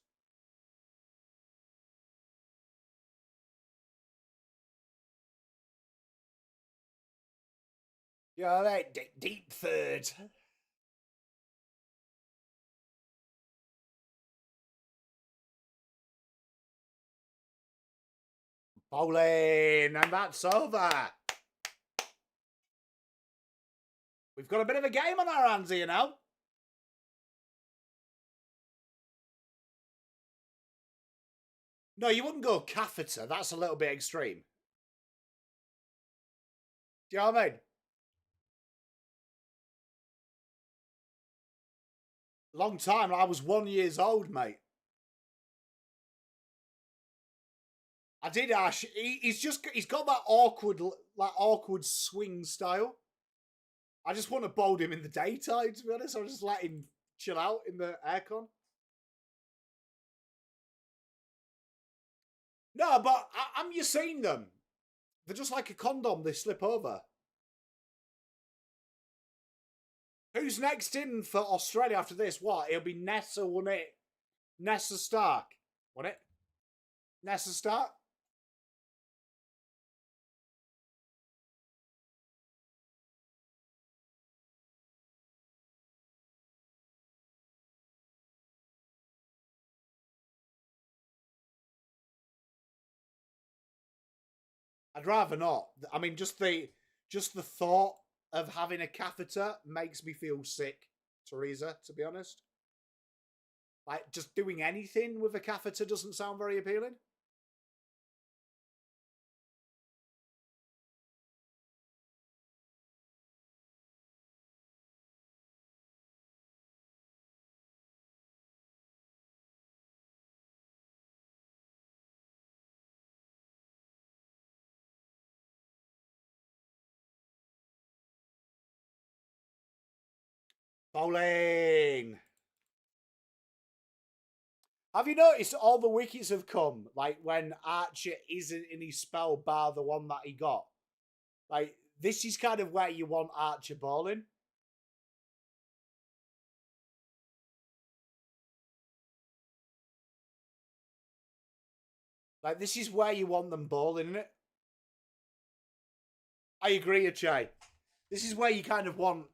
Speaker 1: Yeah, that deep third. Bowling, and that's over. We've got a bit of a game on our hands here now. No, you wouldn't go catheter. That's a little bit extreme. Do you know what I mean? Long time. I was 1 year old, mate. I did, Ash. He's got that awkward swing style. I just want to bowl him in the daytime, to be honest. I'll just let him chill out in the aircon. No, but I'm you seen them. They're just like a condom. They slip over. Who's next in for Australia after this? What? It'll be Nessa, won't it? Nessa Stark. Won't it? Nessa Stark? I'd rather not. I mean, just the thought of having a catheter makes me feel sick, Teresa, to be honest. Like, just doing anything with a catheter doesn't sound very appealing. Bowling! Have you noticed all the wickets have come, like, when Archer isn't in his spell bar the one that he got? Like, this is kind of where you want Archer bowling. Like, this is where you want them bowling, isn't it? I agree, Achay. This is where you kind of want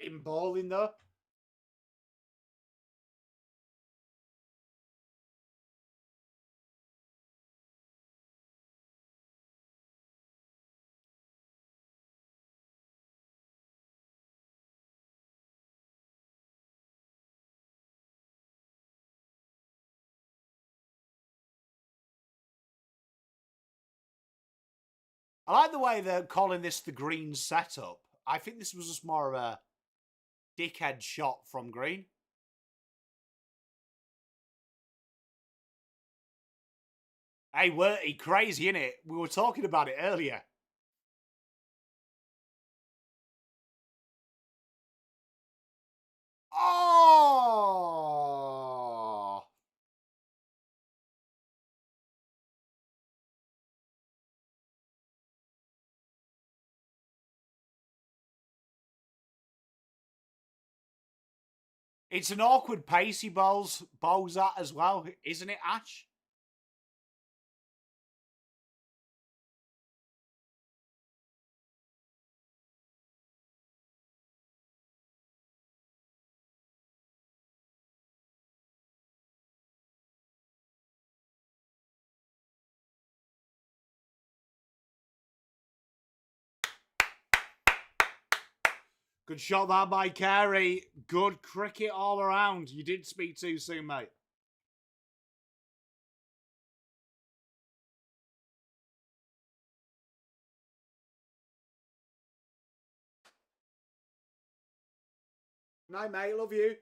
Speaker 1: him bowling, though. I like the way they're calling this the Green setup. I think this was just more of a dickhead shot from Green. Hey, weren't he crazy, innit? We were talking about it earlier. Oh! It's an awkward pace he bowls at as well, isn't it, Ash? Good shot there by Carey. Good cricket all around. You did speak too soon, mate. Night, mate. Love you.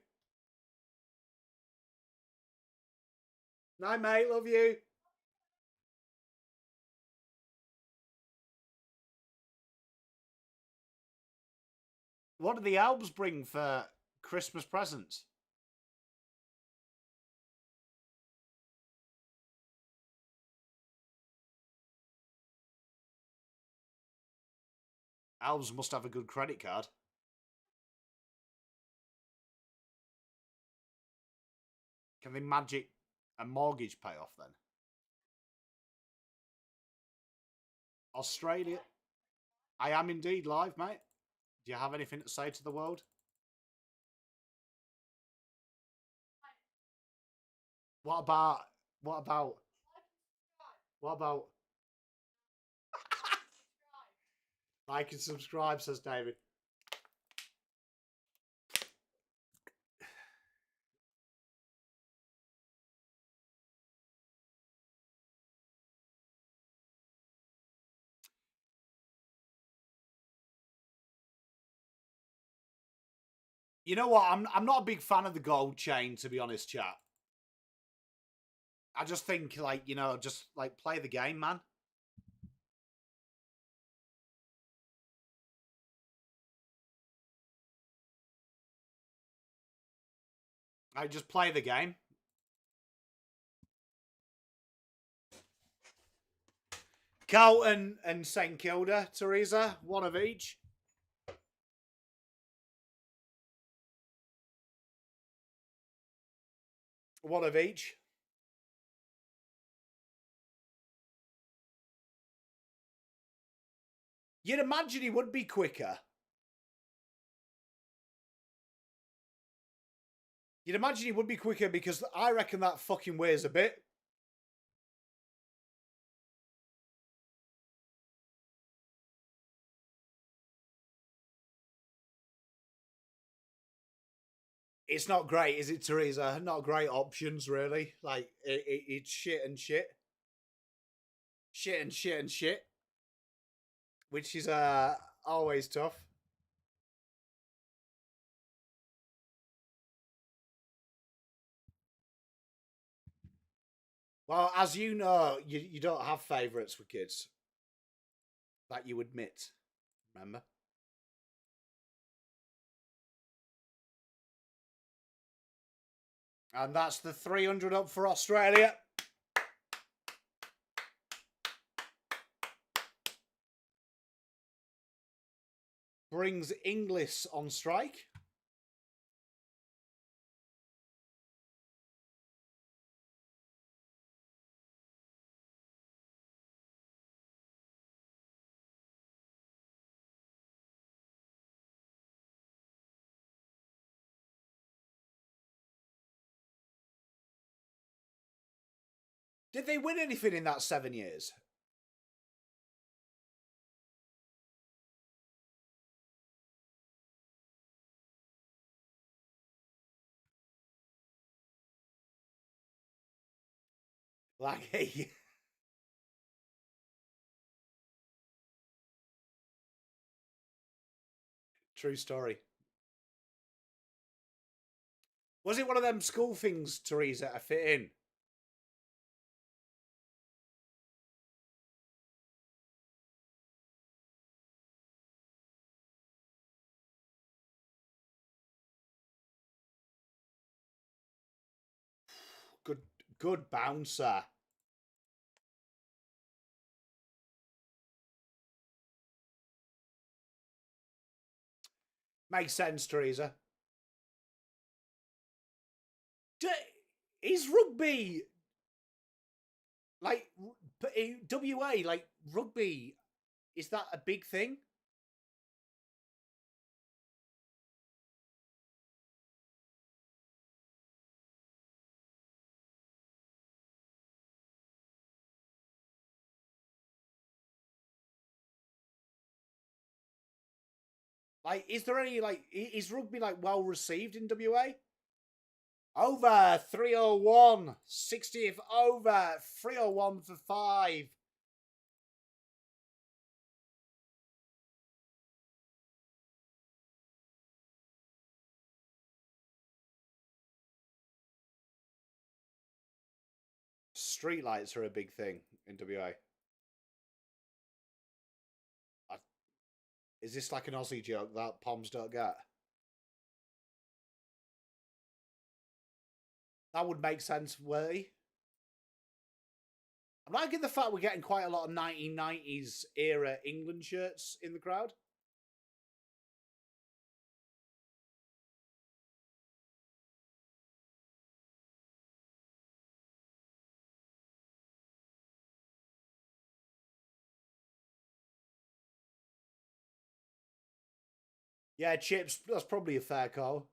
Speaker 1: Night, mate. Love you. What do the elves bring for Christmas presents? Elves must have a good credit card. Can they magic a mortgage payoff then? Australia. I am indeed live, mate. Do you have anything to say to the world? What about what about what about like and subscribe, says David. You know what? I'm not a big fan of the gold chain, to be honest, chat. I just think, like, you know, just, like, play the game, man. I just play the game. Carlton and St Kilda, Teresa, one of each. One of each. You'd imagine he would be quicker. You'd imagine he would be quicker because I reckon that fucking weighs a bit. It's not great, is it, Teresa? Not great options, really. Like, it's shit and shit. Shit and shit and shit. Which is always tough. Well, as you know, you don't have favourites with kids. That you admit. Remember? And that's the 300 up for Australia. Brings Inglis on strike. Did they win anything in that 7 years? Like, hey. True story. Was it one of them school things, Teresa, I fit in? Good bouncer. Makes sense, Teresa. Is rugby, like, WA, like, rugby, is that a big thing? Like, is there any, like, is rugby, like, well received in WA? Over 301. 60th over. 301 for 5. Streetlights are a big thing in WA. Is this like an Aussie joke that Poms don't get? That would make sense, Worthy. I'm liking the fact we're getting quite a lot of 1990s era England shirts in the crowd. Yeah, Chips, that's probably a fair call.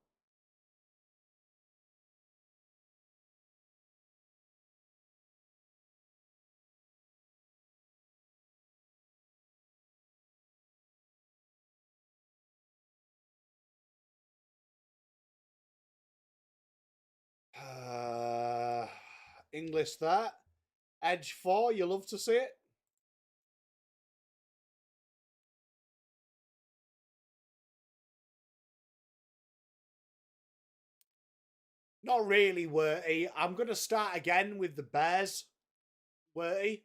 Speaker 1: English that. Edge 4, you love to see it. Not really, Worty. I'm going to start again with the Bears. Worty.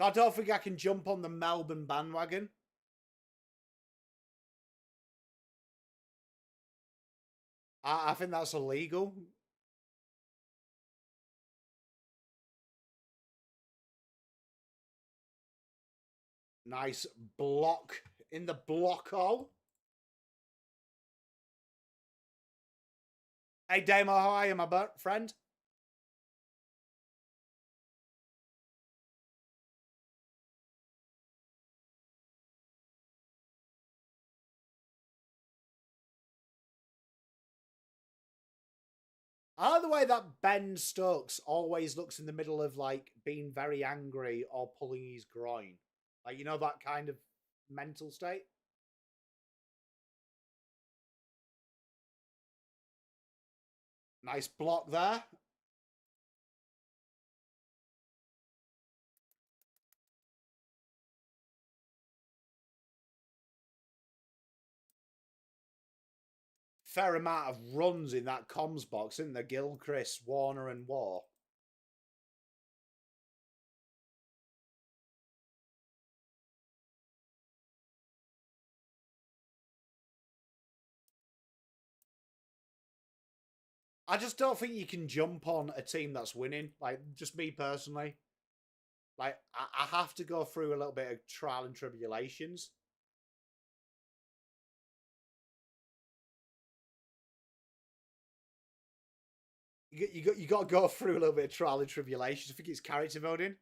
Speaker 1: I don't think I can jump on the Melbourne bandwagon. I think that's illegal. Nice block in the block hole. Hey, Damo, how are you, my friend? I like the way that Ben Stokes always looks in the middle of like being very angry or pulling his groin. Like, you know, that kind of mental state. Nice block there. Fair amount of runs in that comms box, isn't there? Gilchrist, Warner, and War. I just don't think you can jump on a team that's winning. Like, just me personally. Like, I have to go through a little bit of trial and tribulations. You got to go through a little bit of trial and tribulations. I think it's character voting.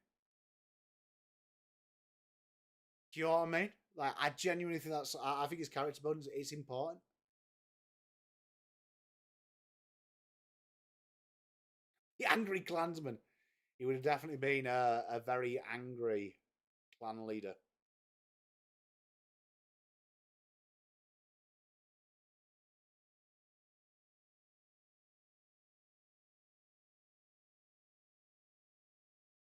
Speaker 1: Do you know what I mean? Like, I genuinely think that's. I think it's character voting. It's important. The angry clansman. He would have definitely been a very angry clan leader.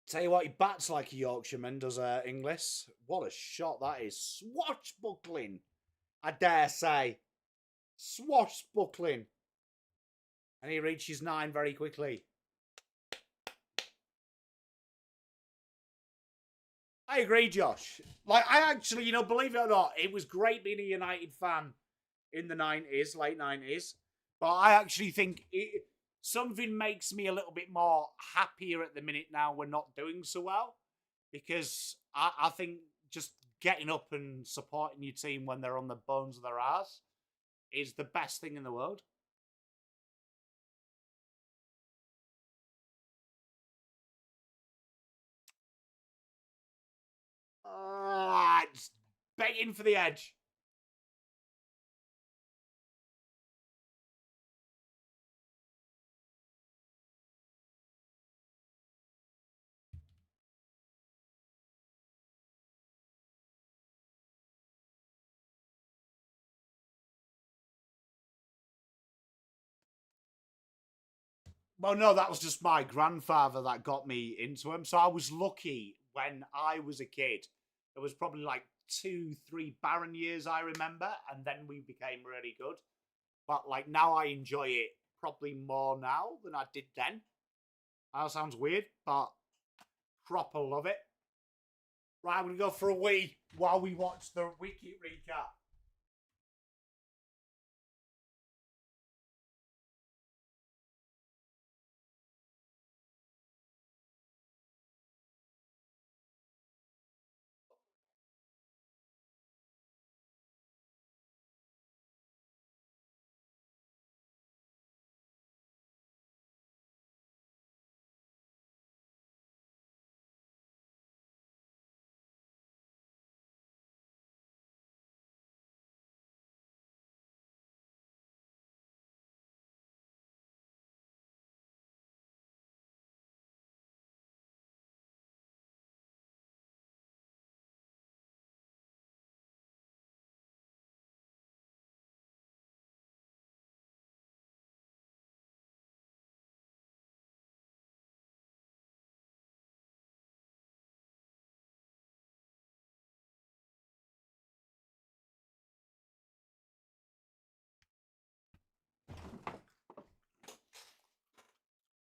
Speaker 1: Tell you what, he bats like a Yorkshireman, does Inglis. What a shot that is. Swashbuckling, I dare say. Swashbuckling. And he reaches 9 very quickly. I agree, Josh. Like, I actually, you know, believe it or not, it was great being a United fan in the 90s, late 90s. But I actually think something makes me a little bit more happier at the minute now we're not doing so well. Because I think just getting up and supporting your team when they're on the bones of their ass is the best thing in the world. It's begging for the edge. Well, no, that was just my grandfather that got me into him. So I was lucky when I was a kid. It was probably like 2, 3 barren years I remember, and then we became really good. But like now I enjoy it probably more now than I did then. That sounds weird, but proper love it. Right, I'm gonna go for a wee while we watch the wicket recap.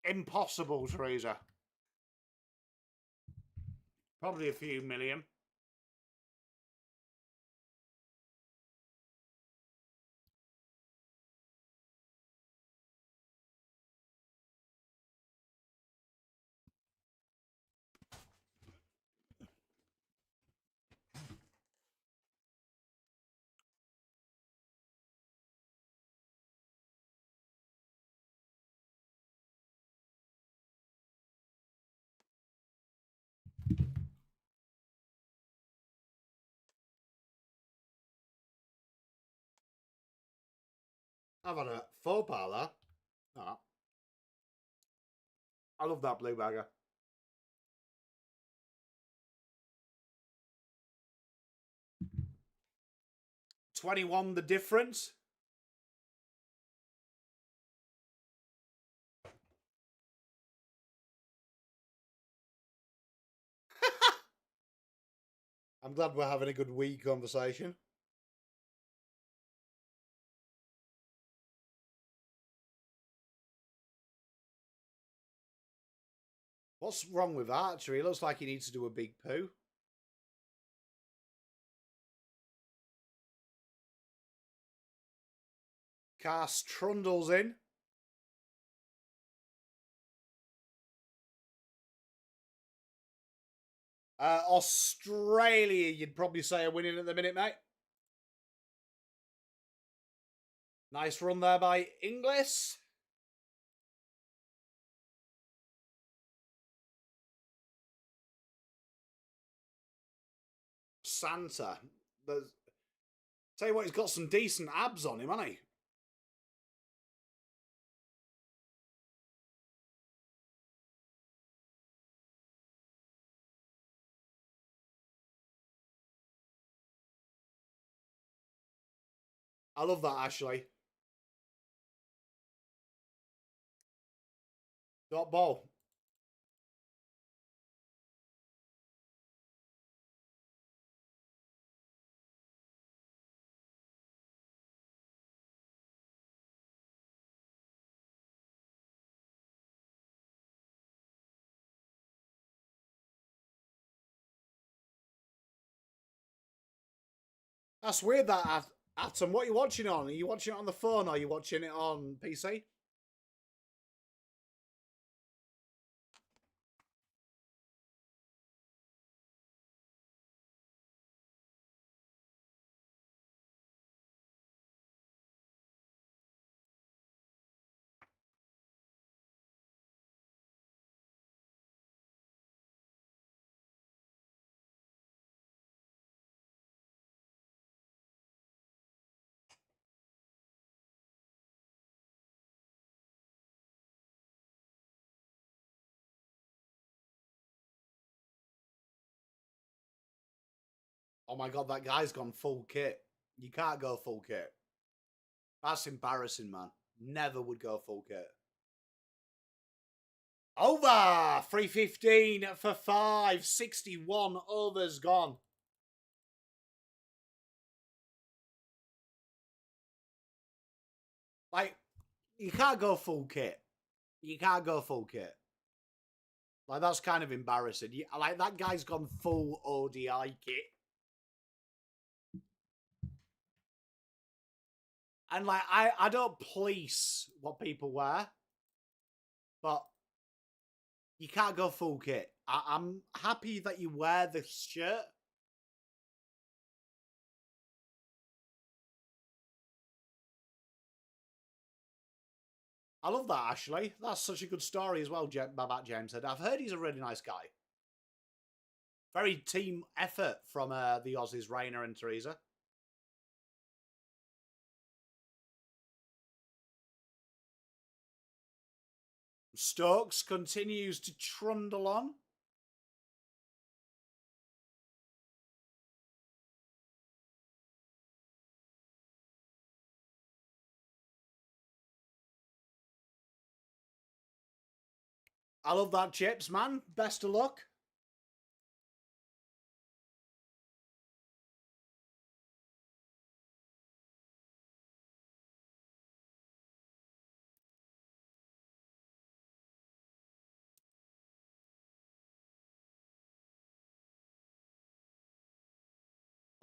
Speaker 1: Impossible, Teresa. Probably a few million. I've had a faux pas there. Oh. I love that blue bagger. $21 the difference. I'm glad we're having a good Wii conversation. What's wrong with Archer? He looks like he needs to do a big poo. Cast trundles in. Australia, you'd probably say, are winning at the minute, mate. Nice run there by Inglis. Santa. Tell you what, he's got some decent abs on him, hasn't he? I love that, Ashley. Dot ball. That's weird, that, Atom. What are you watching on? Are you watching it on the phone or are you watching it on PC? Oh my god, that guy's gone full kit. You can't go full kit. That's embarrassing, man. Never would go full kit. Over! 315 for 5. 61 overs gone. Like, you can't go full kit. You can't go full kit. Like, that's kind of embarrassing. Like, that guy's gone full ODI kit. And, like, I don't police what people wear. But you can't go full kit. I'm happy that you wear the shirt. I love that, Ashley. That's such a good story as well, Babat James said. I've heard he's a really nice guy. Very team effort from the Aussies, Rainer and Teresa. Stokes continues to trundle on. I love that, Chips, man. Best of luck.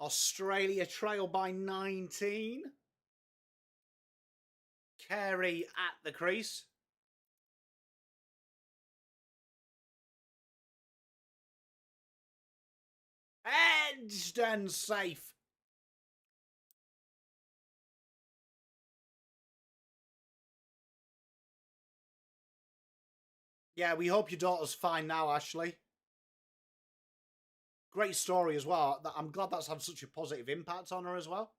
Speaker 1: Australia trail by 19. Carey at the crease. Edged and safe. Yeah, we hope your daughter's fine now, Ashley. Great story as well. I'm glad that's had such a positive impact on her as well.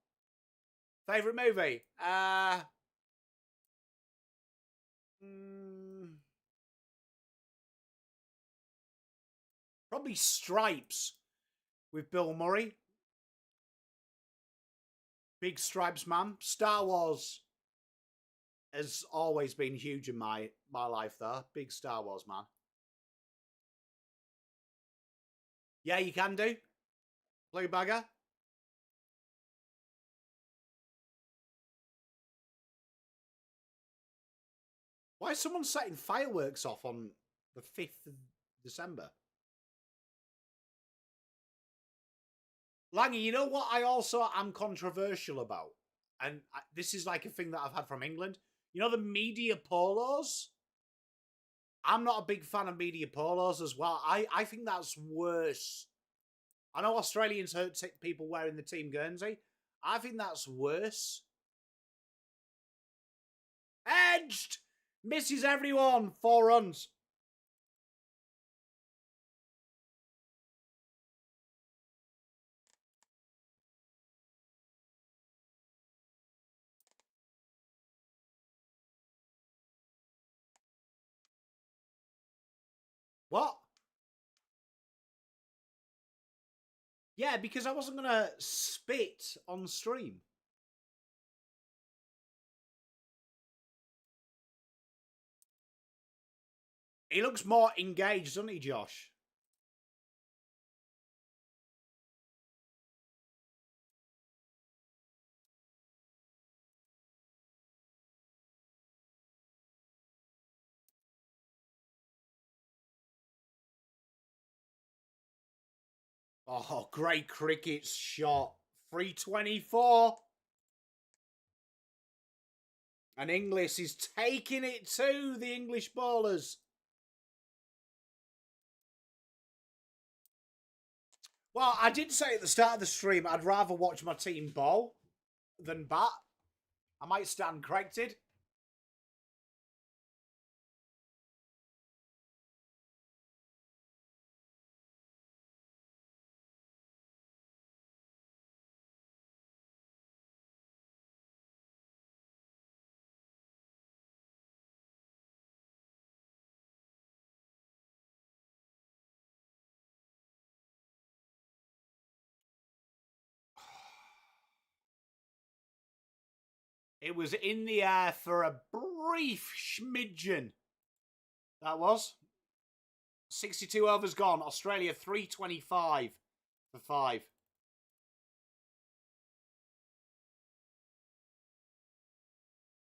Speaker 1: Favourite movie? Probably Stripes with Bill Murray. Big Stripes man. Star Wars has always been huge in my life, though. Big Star Wars man. Yeah, you can do. Blue bagger. Why is someone setting fireworks off on the 5th of December? Langy, you know what I also am controversial about? And this is like a thing that I've had from England. You know the media polos? I'm not a big fan of media polos as well. I think that's worse. I know Australians hurt people wearing the Team Guernsey. I think that's worse. Edged! Misses everyone. 4 runs. What? Yeah, because I wasn't going to spit on stream. He looks more engaged, doesn't he, Josh? Oh, great cricket shot. 324. And Inglis is taking it to the English bowlers. Well, I did say at the start of the stream I'd rather watch my team bowl than bat. I might stand corrected. It was in the air for a brief schmidgen. That was. 62 overs gone. Australia 325 for 5.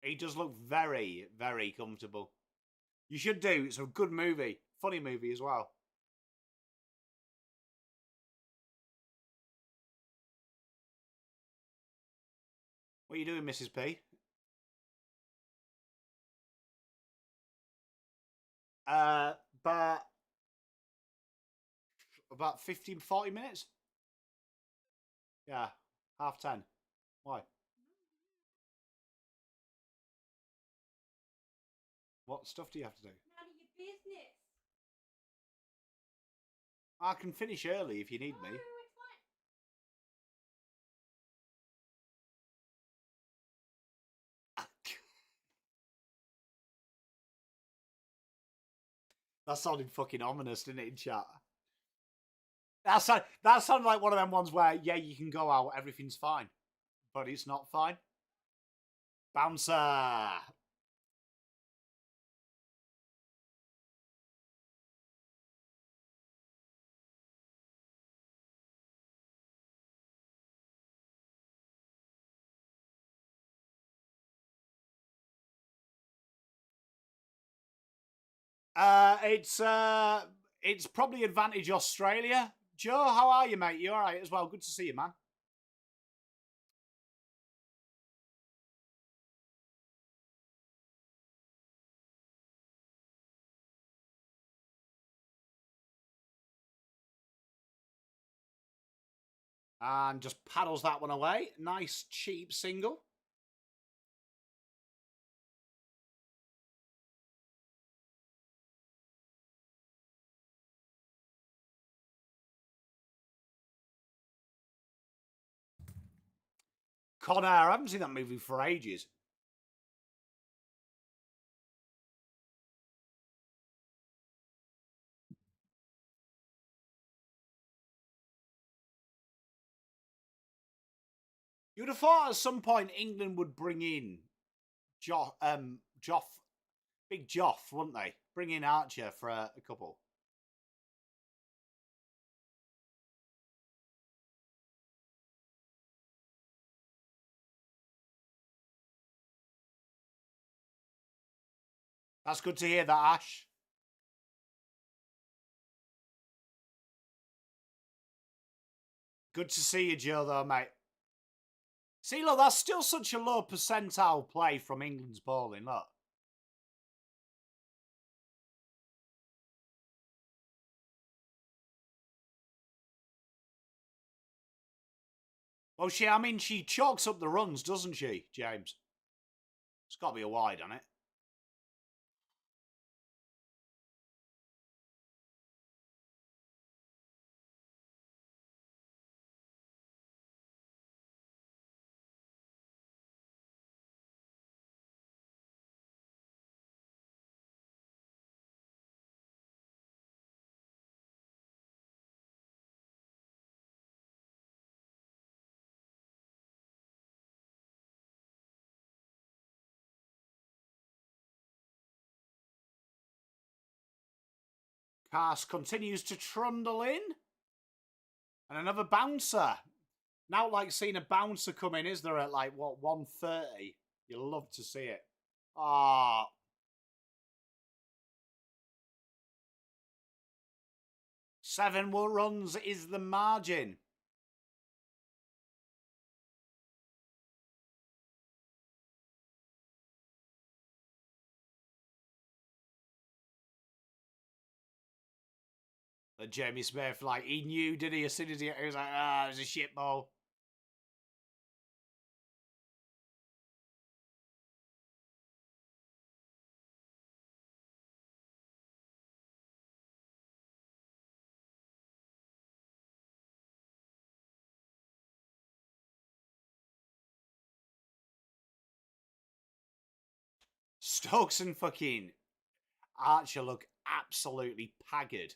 Speaker 1: He does look very, very comfortable. You should do. It's a good movie. Funny movie as well. What are you doing, Mrs. P? About 15, 40 minutes? Yeah, 10:30. Why? What stuff do you have to do? None of your business. I can finish early if you need me. That sounded fucking ominous, didn't it, in chat? That sounded like one of them ones where, yeah, you can go out, everything's fine. But it's not fine. Bouncer! It's probably advantage Australia. Joe, how are you, mate? You all right as well? Good to see you, man. And just paddles that one away. Nice, cheap single. Con Air, I haven't seen that movie for ages. You would have thought at some point England would bring in Big Joff, wouldn't they? Bring in Archer for a couple. That's good to hear that, Ash. Good to see you, Joe, though, mate. See, look, that's still such a low percentile play from England's bowling, look. Well, she chalks up the runs, doesn't she, James? It's got to be a wide on it. Cast continues to trundle in. And another bouncer. Now, like seeing a bouncer come in, is there at like, what, 130? You'll love to see it. Ah. 7 runs is the margin. And Jamie Smith, like, he knew, did he? As soon as he was like, it was a shit ball. Stokes and fucking Archer look absolutely haggard.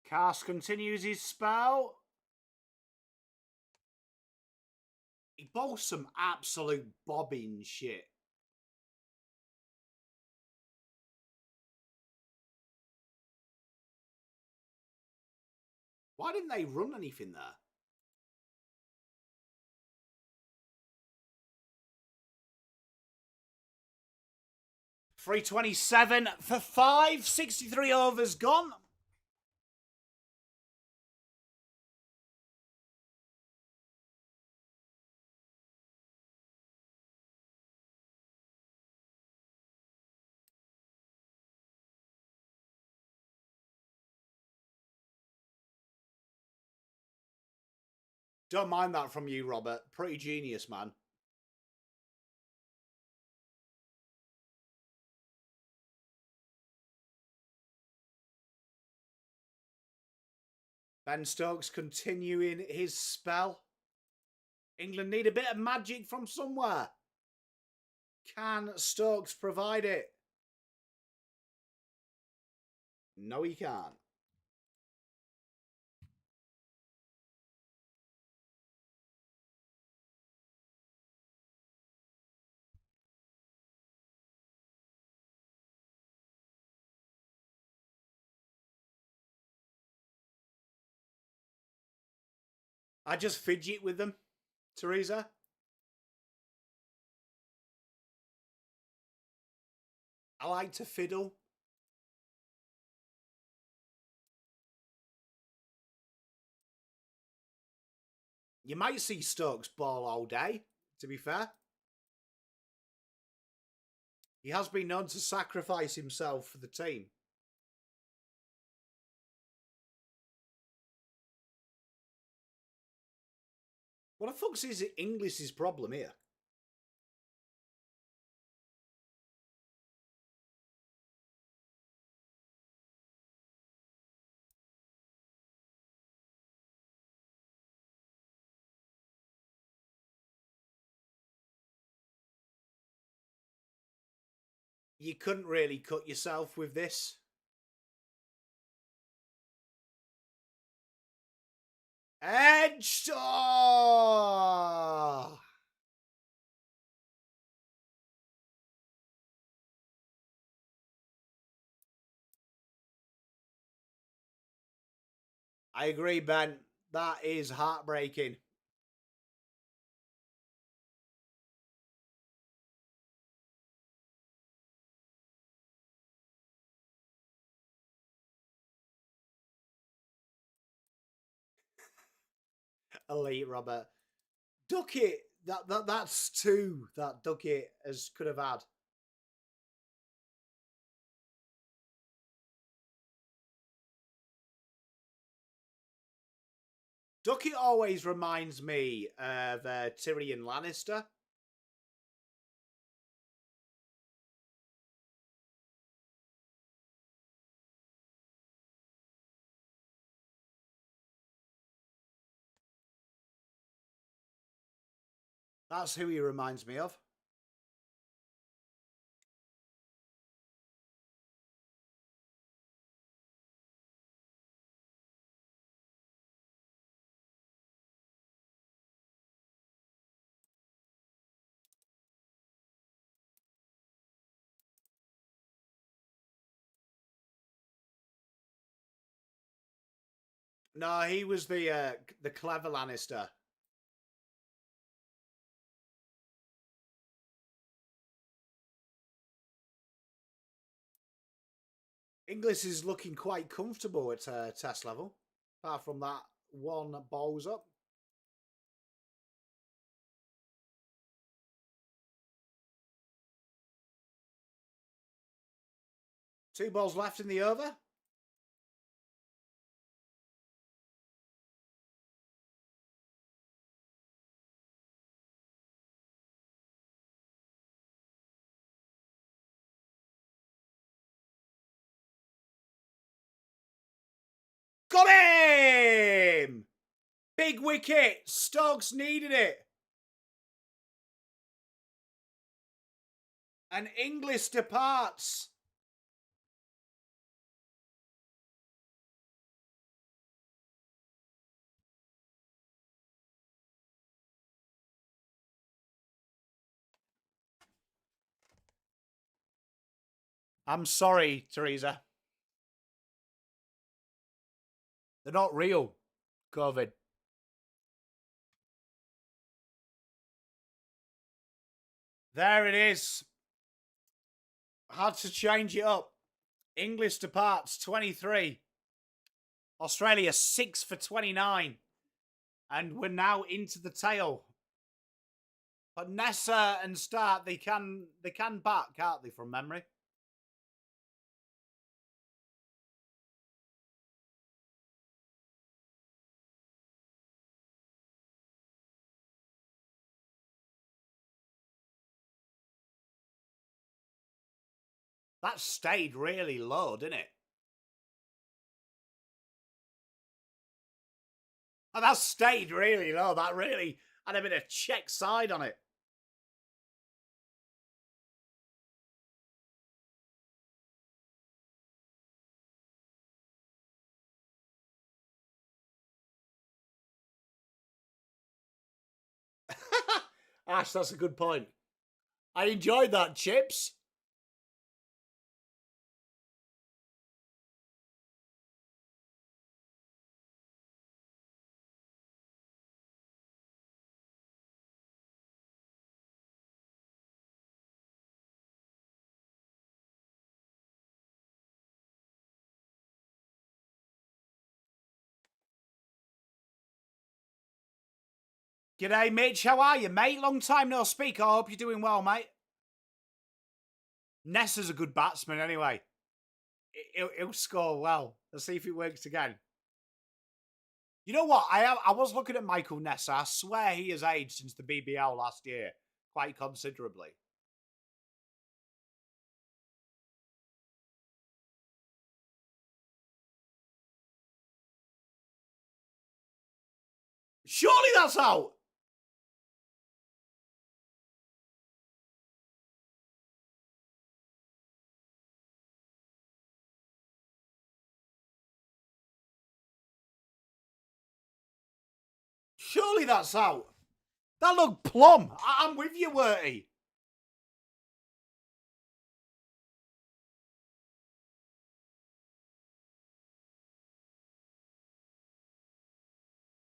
Speaker 1: Cast continues his spell. He bowls some absolute bobbing shit. Why didn't they run anything there? .327 for 5. 63 overs gone. Don't mind that from you, Robert. Pretty genius, man. Ben Stokes continuing his spell. England need a bit of magic from somewhere. Can Stokes provide it? No, he can't. I just fidget with them, Teresa. I like to fiddle. You might see Stokes ball all day, to be fair. He has been known to sacrifice himself for the team. What the fuck's is English's problem here? You couldn't really cut yourself with this. Edge! Oh! I agree, Ben. That is heartbreaking. Elite, Robert. Duckett, that's two that Duckett could have had. Duckett always reminds me of Tyrion Lannister. That's who he reminds me of. No, he was the clever Lannister. Inglis is looking quite comfortable at test level, apart from that one balls up. Two balls left in the over. Got him! Big wicket. Stokes needed it. And Inglis departs. I'm sorry, Teresa. They're not real, COVID. There it is. Had to change it up. Inglis departs 23. Australia 6 for 29. And we're now into the tail. But Nessa and Start, they can bat, can't they, from memory? That stayed really low, didn't it? And that stayed really low. That really had a bit of check side on it. Ash, that's a good point. I enjoyed that, Chips. G'day, Mitch. How are you, mate? Long time no speak. I hope you're doing well, mate. Nessa's a good batsman anyway. He'll score well. Let's see if it works again. You know what? I was looking at Michael Nessa. I swear he has aged since the BBL last year. Quite considerably. Surely that's out! Surely that's out. That looked plumb. I'm with you, Werty.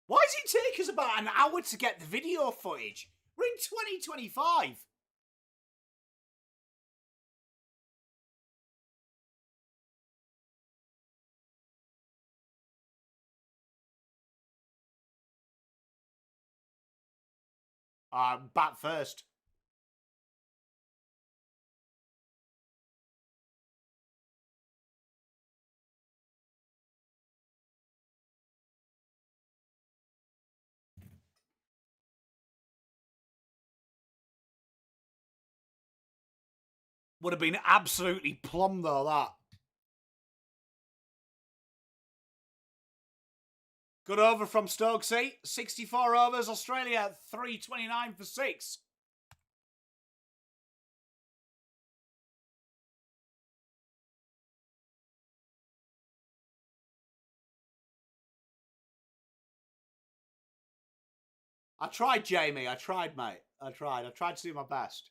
Speaker 1: Why does it take us about an hour to get the video footage? We're in 2025. Bat first. Would have been absolutely plumb, though, that. Good over from Stokesy. 64 overs. Australia, 329 for 6. I tried, Jamie. I tried, mate. I tried. I tried to do my best.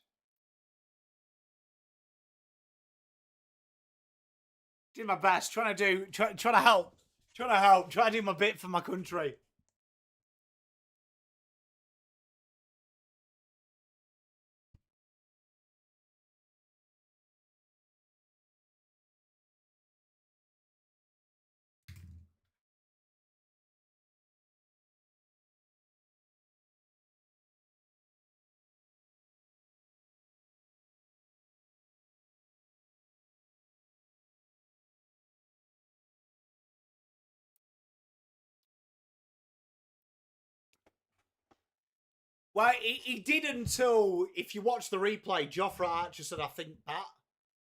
Speaker 1: Did my best. Trying to help. Trying to help. Trying to do my bit for my country. Well, he did until, if you watch the replay, Jofra Archer said, I think bat.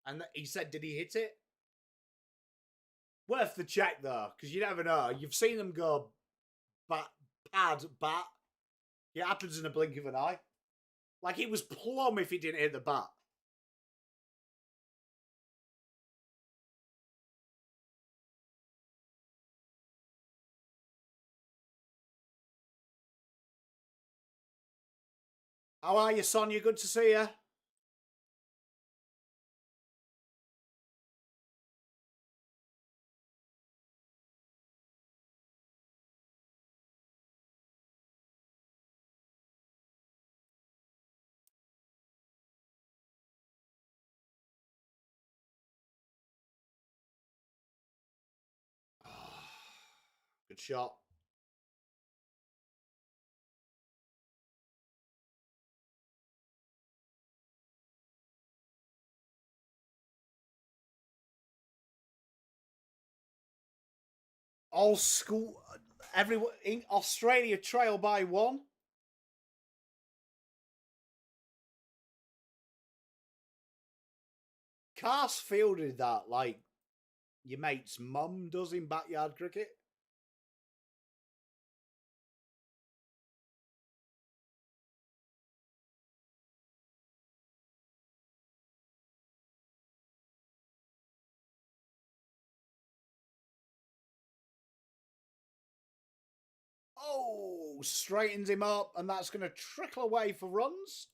Speaker 1: And he said, did he hit it? Worth the check, though, because you never know. You've seen them go bat. It happens in a blink of an eye. Like, it was plumb if he didn't hit the bat. How are you, Sonia? Good to see you. Good shot. All school, everyone in Australia trail by 1. Cars fielded that like your mate's mum does in backyard cricket. Oh, straightens him up, and that's going to trickle away for runs.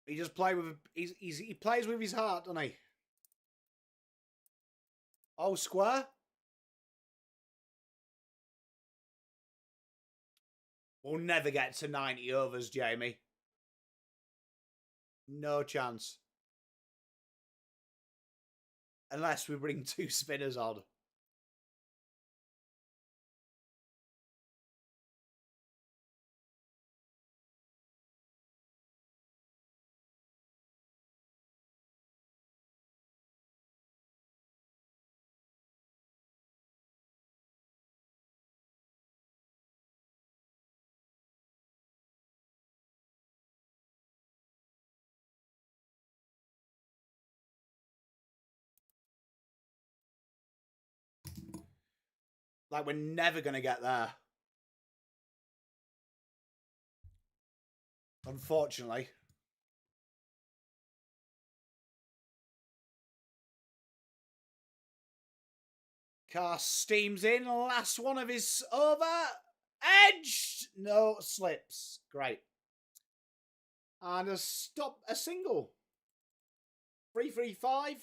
Speaker 1: He just play with he plays with his heart, doesn't he? Oh, square. We'll never get to 90 overs, Jamie. No chance. Unless we bring 2 spinners on. Like, we're never going to get there. Unfortunately. Car steams in. Last one of his over. Edged. No slips. Great. And a single. 3-3-5.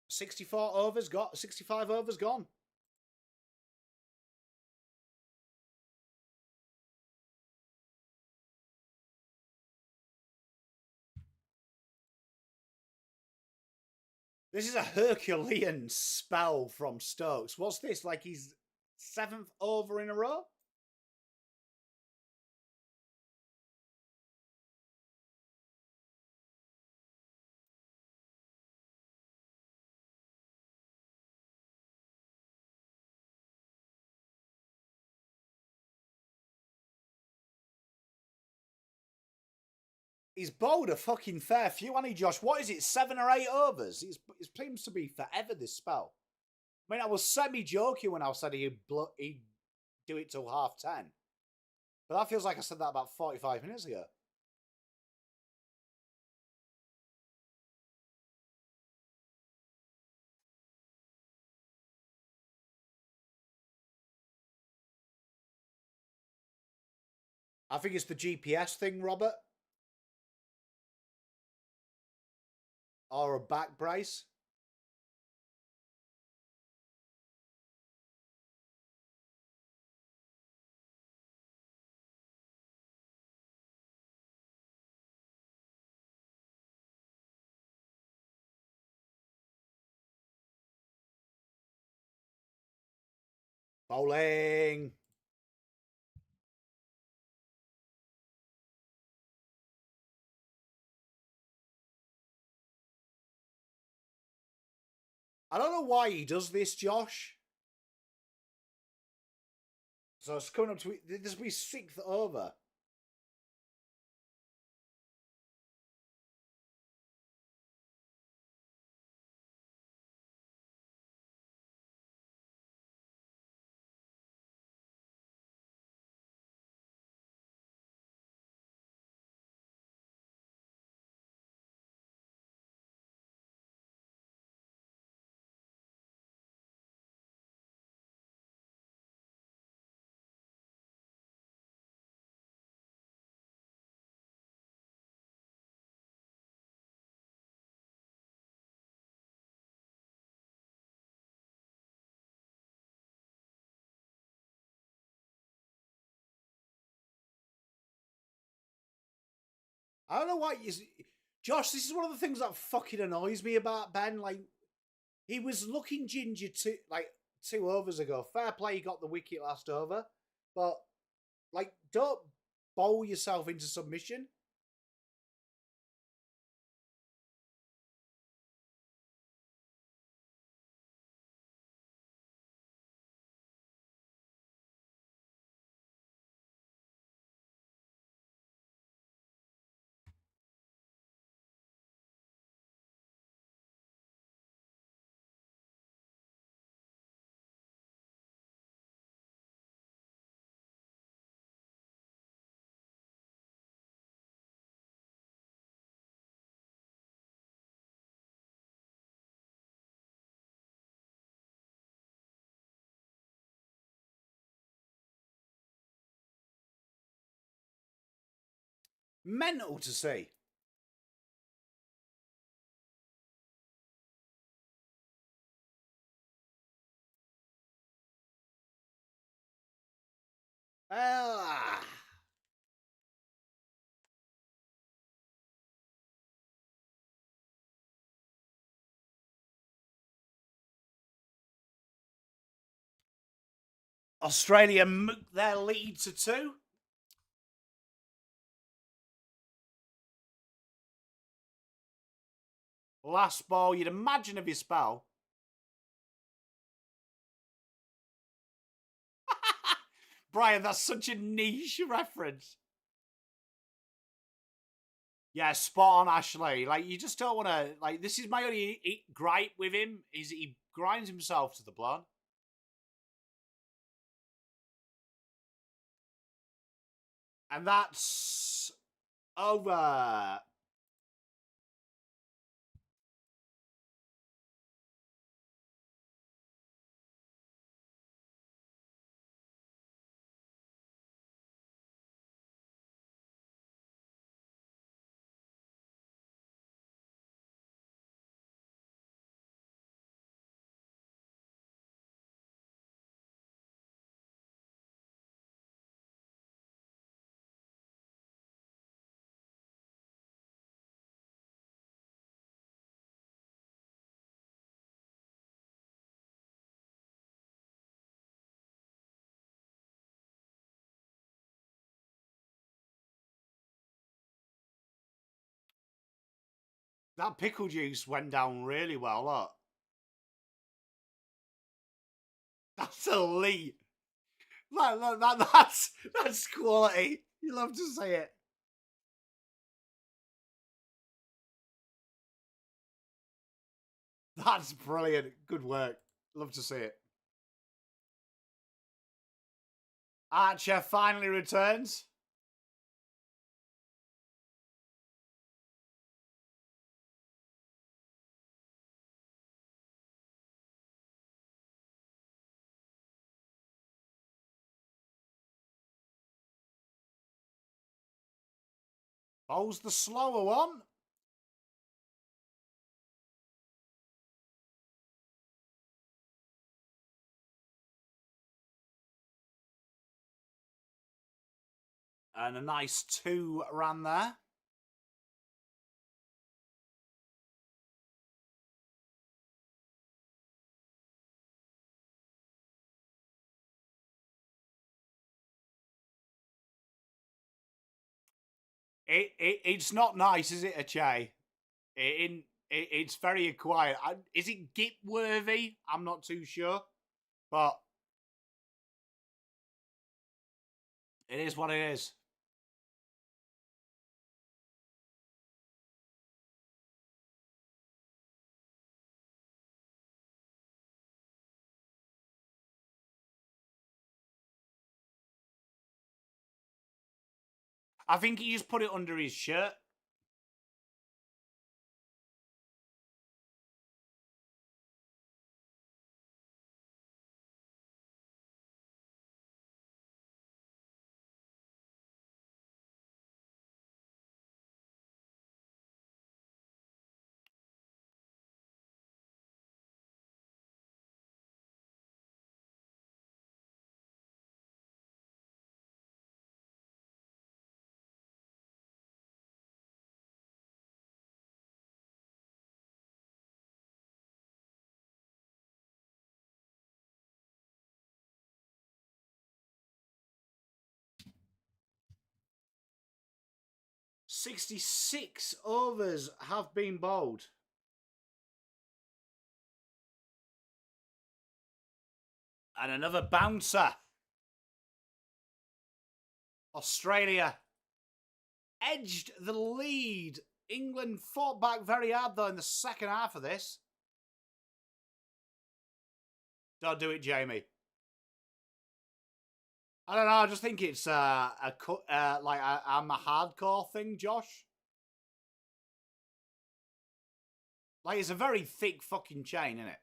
Speaker 1: 64 overs got. 65 overs gone. This is a Herculean spell from Stokes. What's this? Like he's 7th over in a row? He's bowled a fucking fair few, hasn't he, Josh? What is it, 7 or 8 overs? It seems to be forever, this spell. I mean, I was semi-joking when I said he'd do it till 10:30. But that feels like I said that about 45 minutes ago. I think it's the GPS thing, Robert. Or a back brace. Bowling. I don't know why he does this, Josh. So it's coming up to... This will be 6th over. I don't know why... Josh, this is one of the things that fucking annoys me about Ben. Like, he was looking ginger 2 overs ago. Fair play, he got the wicket last over. But, like, don't bowl yourself into submission. Mental to see. Ah. Australia moot their lead to 2. Last ball, you'd imagine if you spell. Brian, that's such a niche reference. Yeah, spot on, Ashley. Like, you just don't want to... Like, this is my only gripe with him, is he grinds himself to the blunt. And that's over. That pickle juice went down really well, look. That's elite. That's quality. You love to say it. That's brilliant. Good work. Love to see it. Archer finally returns. Bowls the slower one. And a nice 2 ran there. It's not nice, is it, Achay? It's very quiet. Is it gip worthy? I'm not too sure, but it is what it is. I think he just put it under his shirt. "66 overs have been bowled." And another bouncer. Australia edged the lead. England fought back very hard, though, in the second half of this. Don't do it, Jamie. I don't know. I just think it's like I'm a hardcore thing, Josh. Like, it's a very thick fucking chain, isn't it?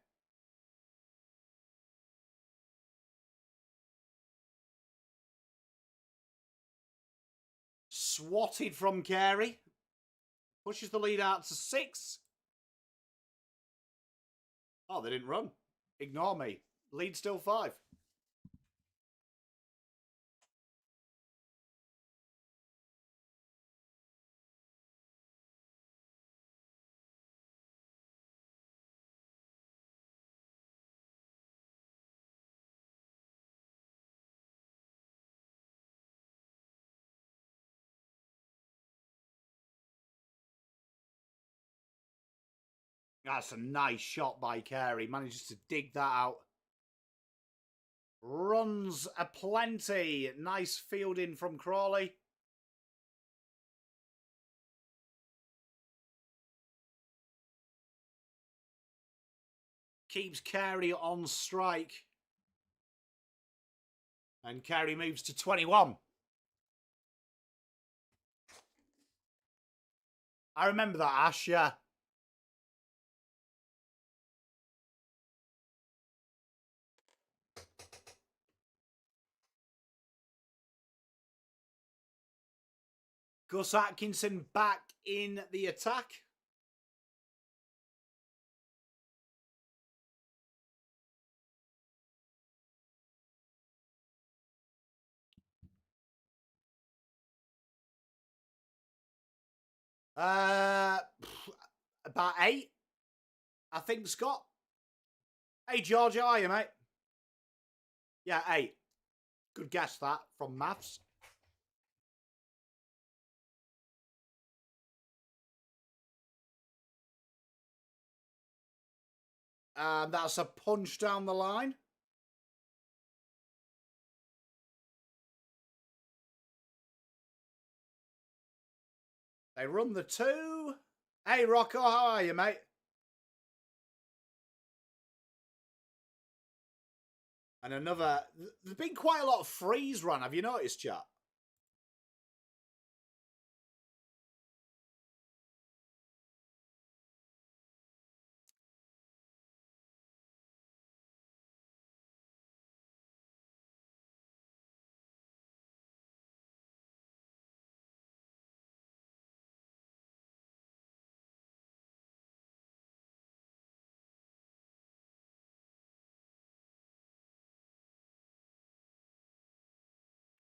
Speaker 1: Swatted from Carey. Pushes the lead out to 6. Oh, they didn't run. Ignore me. Lead still 5. That's a nice shot by Carey. Manages to dig that out. Runs aplenty. Nice fielding from Crawley. Keeps Carey on strike. And Carey moves to 21. I remember that, Ash, yeah. Gus Atkinson back in the attack. About 8, I think, Scott. Hey, George, how are you, mate? Yeah, 8. Good guess, that, from maths. And that's a punch down the line. They run the 2. Hey, Rocco, how are you, mate? And another... There's been quite a lot of freeze run. Have you noticed, chat?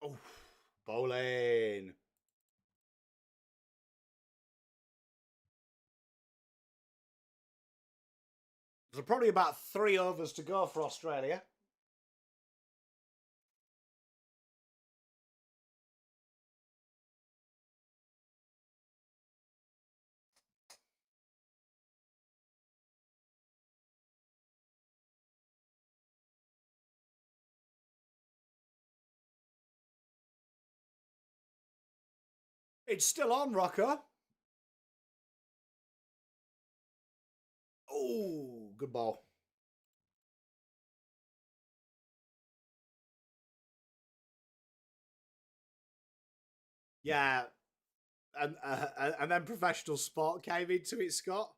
Speaker 1: Oh, bowling. There's probably about 3 overs to go for Australia. It's still on, Rocco. Oh, good ball. Yeah. And then professional sport came into it, Scott.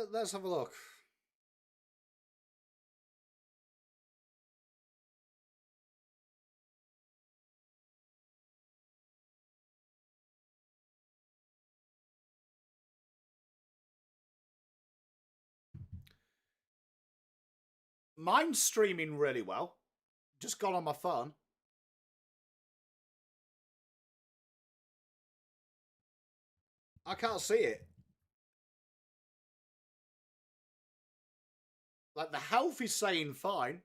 Speaker 1: Let's have a look. Mine's streaming really well. Just got on my phone. I can't see it. Like, the health is saying fine.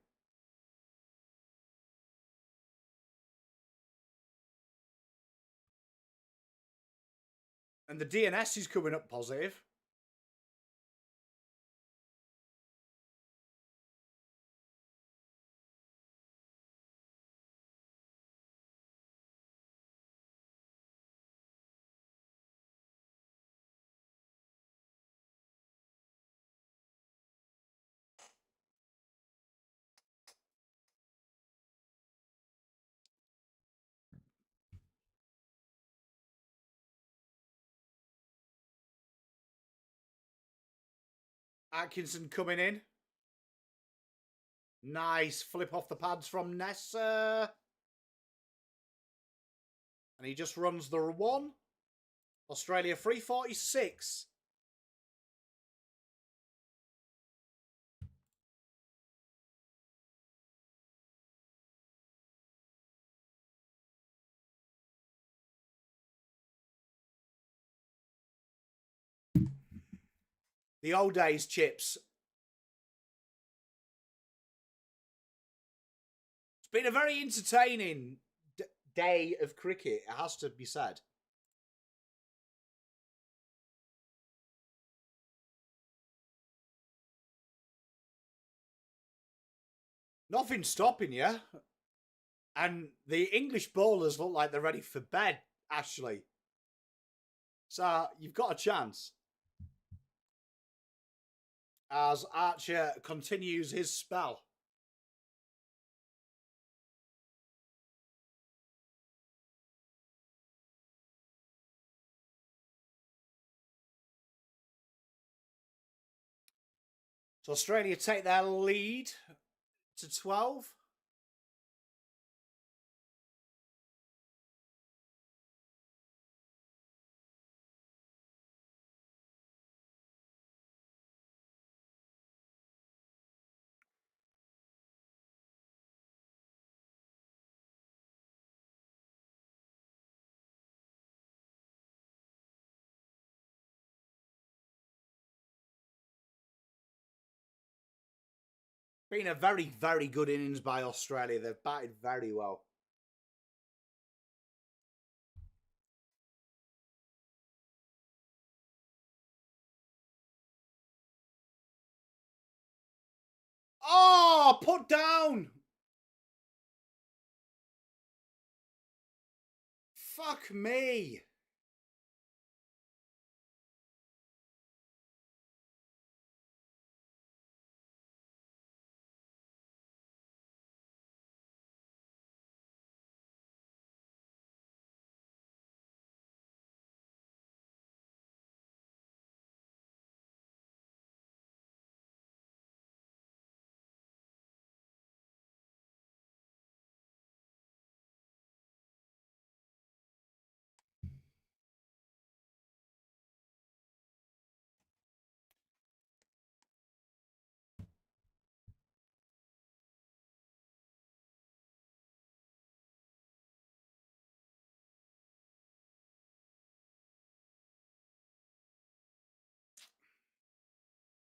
Speaker 1: And the DNS is coming up positive. Atkinson coming in. Nice flip off the pads from Nessa. And he just runs the 1. Australia 346. The old days, Chips. been a very entertaining day of cricket, it has to be said. Nothing stopping you. And the English bowlers look like they're ready for bed, Ashley. So you've got a chance. As Archer continues his spell. So Australia take their lead to 12. Been a very, very good innings by Australia. They've batted very well. Oh, put down. Fuck me.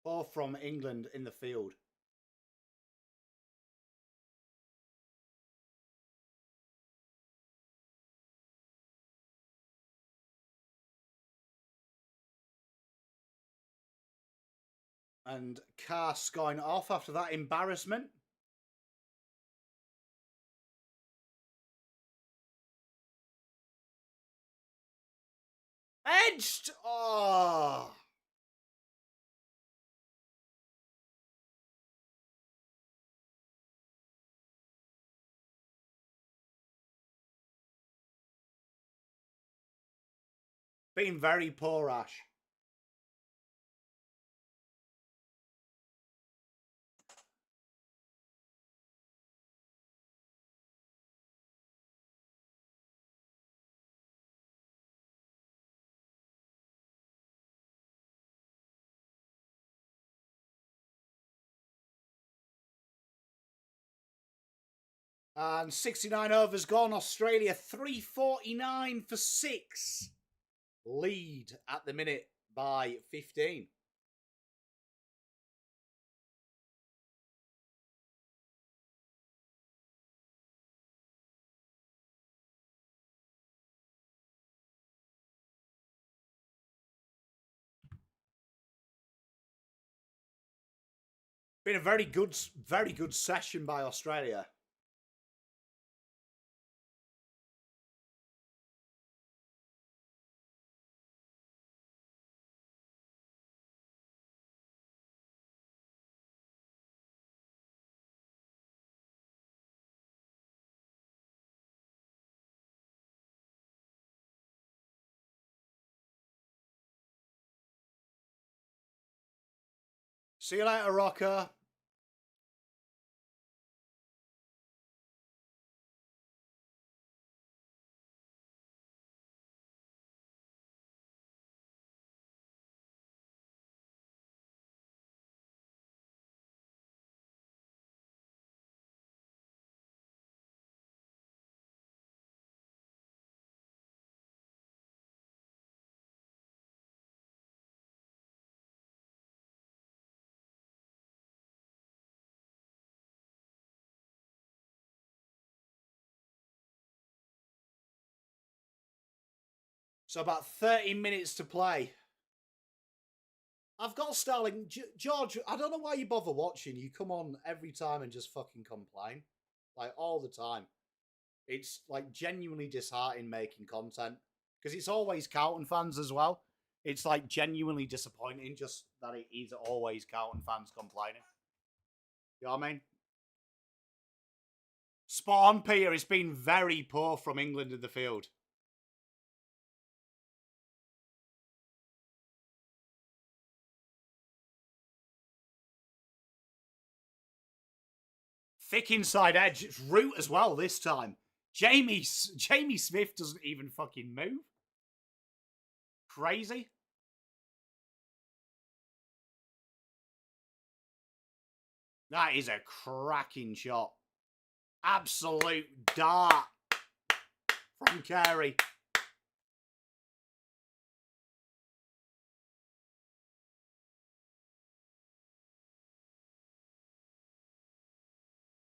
Speaker 1: Or from England in the field. And Cass going off after that embarrassment. Edged! Oh! Been very poor, Ash. And 69 overs gone. Australia 349 for 6. Lead at the minute by 15. Been a very good session by Australia. See you later, Rocker. So about 30 minutes to play. I've got Starling. George, I don't know why you bother watching. You come on every time and just fucking complain. Like, all the time. It's, like, genuinely disheartening making content. Because it's always Carlton fans as well. It's, like, genuinely disappointing just that it is always Carlton fans complaining. You know what I mean? Spot on, Peter. It's been very poor from England in the field. Thick inside edge. It's root as well this time. Jamie Smith doesn't even fucking move. Crazy. That is a cracking shot. Absolute dart from Carey.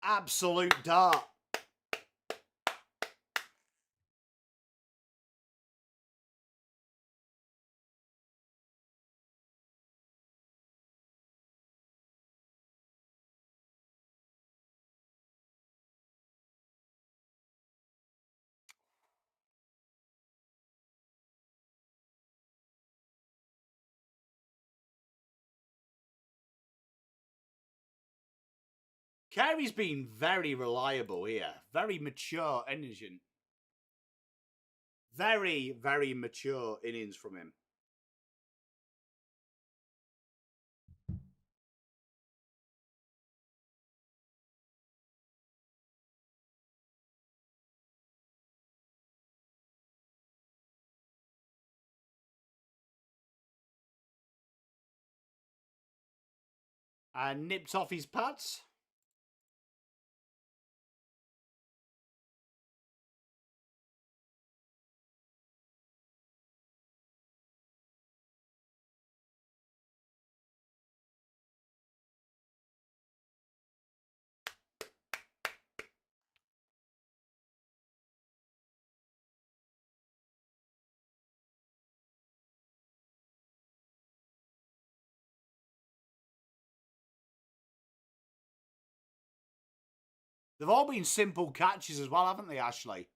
Speaker 1: Absolute dart. Carey's been very reliable here. Very mature innings. Very, very mature innings from him. And nipped off his pads. They've all been simple catches as well, haven't they, Ashley?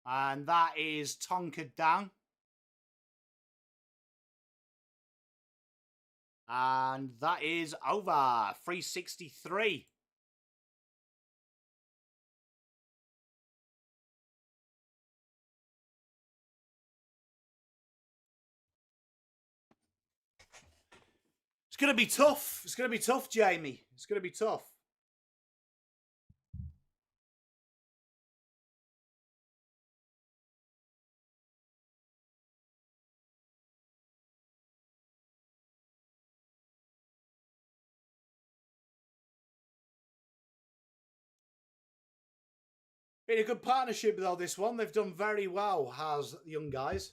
Speaker 1: And that is tonkered down. And that is over. 363. It's going to be tough. It's going to be tough, Jamie. It's going to be tough. Been a good partnership, though, this one. They've done very well, has the young guys.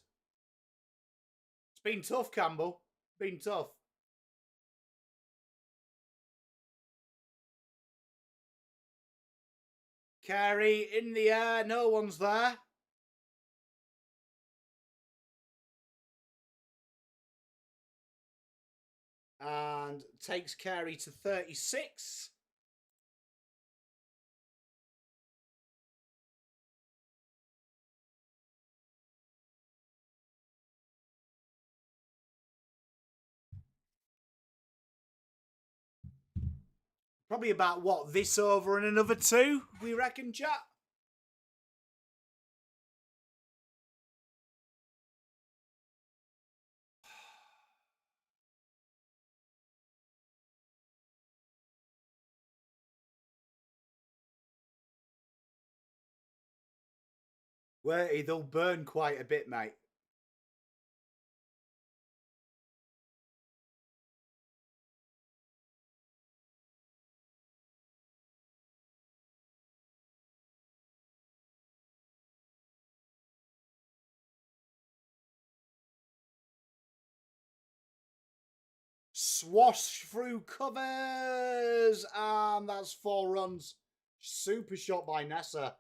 Speaker 1: It's been tough, Campbell. Been tough. Carey in the air. No one's there. And takes Carey to 36. Probably about, what, this over and another 2, we reckon, chat? Well, they'll burn quite a bit, mate. Swash through covers. And that's 4 runs. Super shot by Nessa.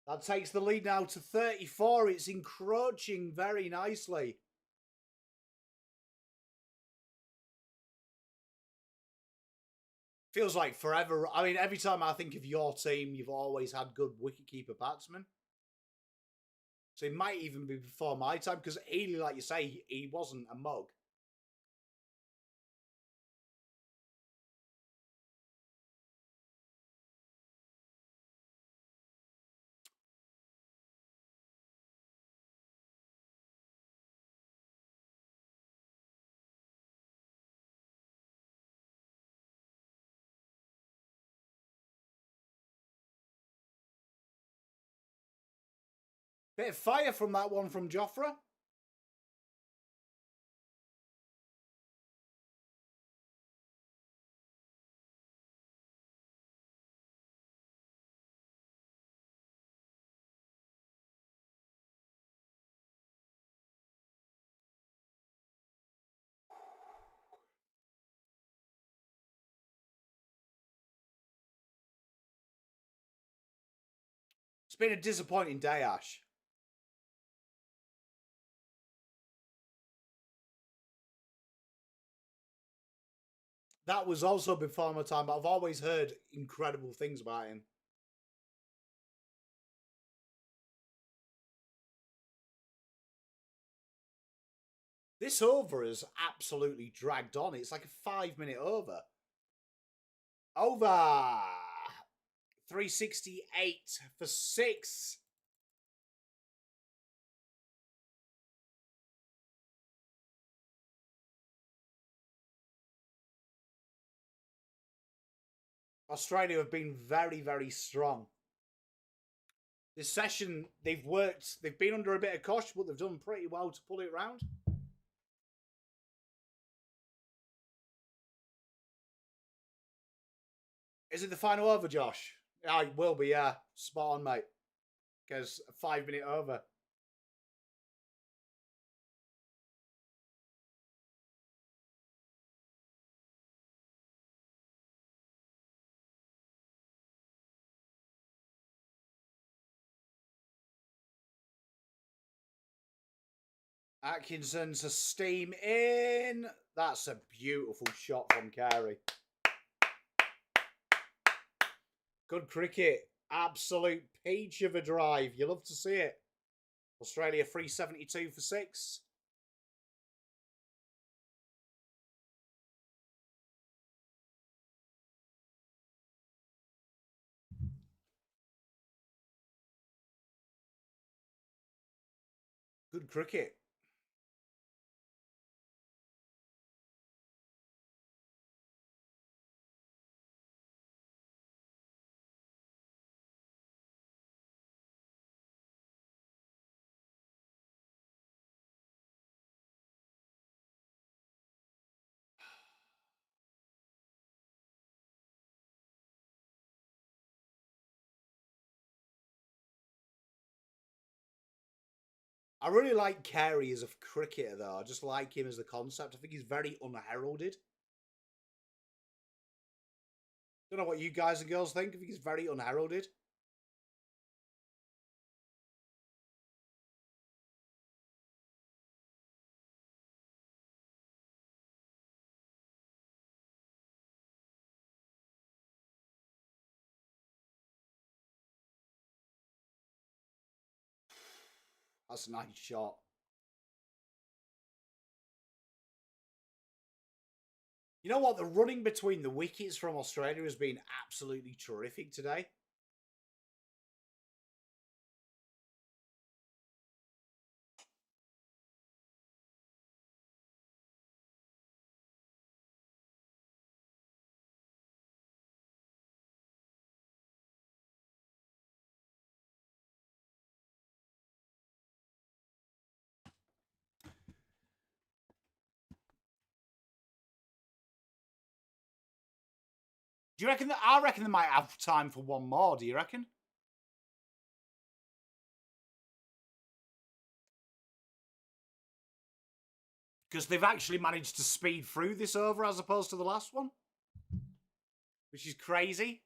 Speaker 1: That takes the lead now to 34. It's encroaching very nicely. Feels like forever. I mean, every time I think of your team, you've always had good wicketkeeper batsmen. So it might even be before my time, because Ely, like you say, he wasn't a mug. Bit of fire from that one from Jofra. It's been a disappointing day, Ash. That was also before my time, but I've always heard incredible things about him. This over has absolutely dragged on. It's like a 5-minute over. Over. 368 for 6. Australia have been very, very strong. This session, they've been under a bit of cosh, but they've done pretty well to pull it round. Is it the final over, Josh? Yeah, it will be, yeah. Spot on, mate. Because a 5-minute over. Atkinson to steam in. That's a beautiful shot from Carey. Good cricket. Absolute peach of a drive. You love to see it. Australia 372 for 6. Good cricket. I really like Carey as a cricketer, though. I just like him as the concept. I think he's very unheralded. Don't know what you guys and girls think. I think he's very unheralded. That's a nice shot. You know what? The running between the wickets from Australia has been absolutely terrific today. Do you reckon that? I reckon they might have time for one more. Do you reckon? Because they've actually managed to speed through this over as opposed to the last one, which is crazy.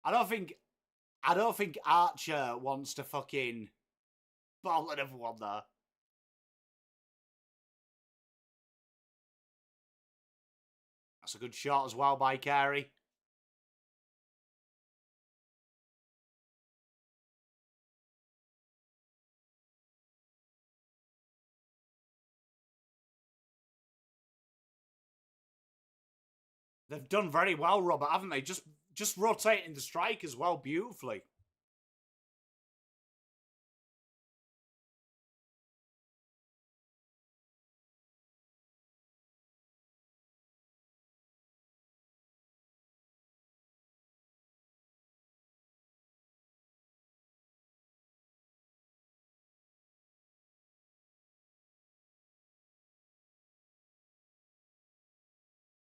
Speaker 1: I don't think Archer wants to fucking bowl another one there. That's a good shot as well by Carey. They've done very well, Robert, haven't they? Just rotating the strike as well beautifully.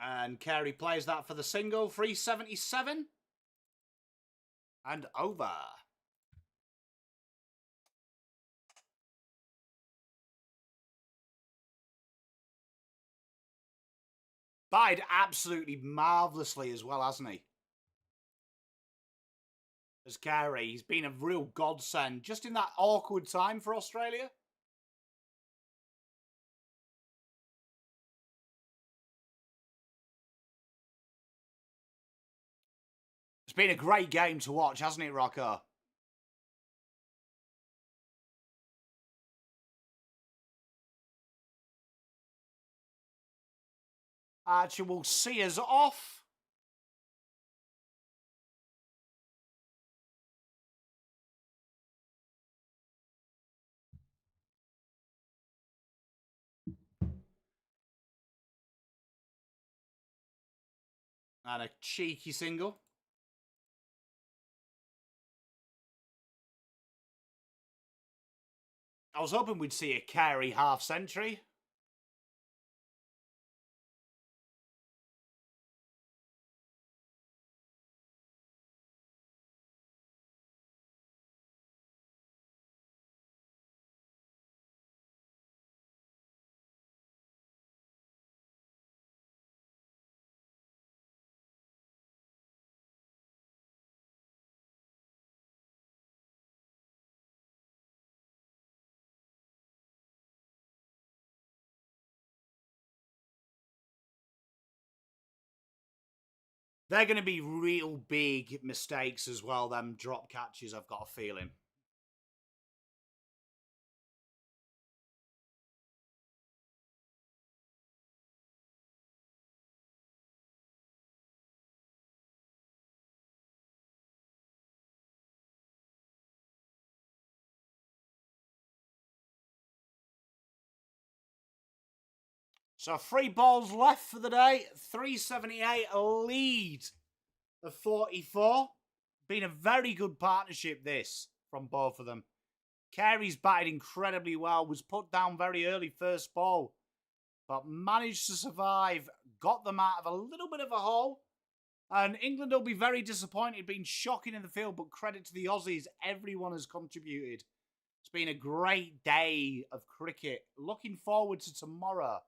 Speaker 1: And Carey plays that for the single, 377. And over. Batted absolutely marvellously as well, hasn't he? As Carey, he's been a real godsend just in that awkward time for Australia. It's been a great game to watch, hasn't it, Rocco? Archer will see us off. And a cheeky single. I was hoping we'd see a Carey half-century. They're going to be real big mistakes as well, them drop catches, I've got a feeling. So 3 balls left for the day. 378, a lead of 44. Been a very good partnership, this, from both of them. Carey's batted incredibly well, was put down very early first ball, but managed to survive, got them out of a little bit of a hole. And England will be very disappointed, been shocking in the field, but credit to the Aussies, everyone has contributed. It's been a great day of cricket. Looking forward to tomorrow.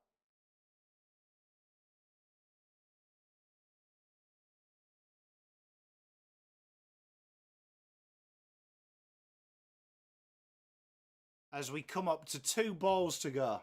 Speaker 1: As we come up to 2 balls to go.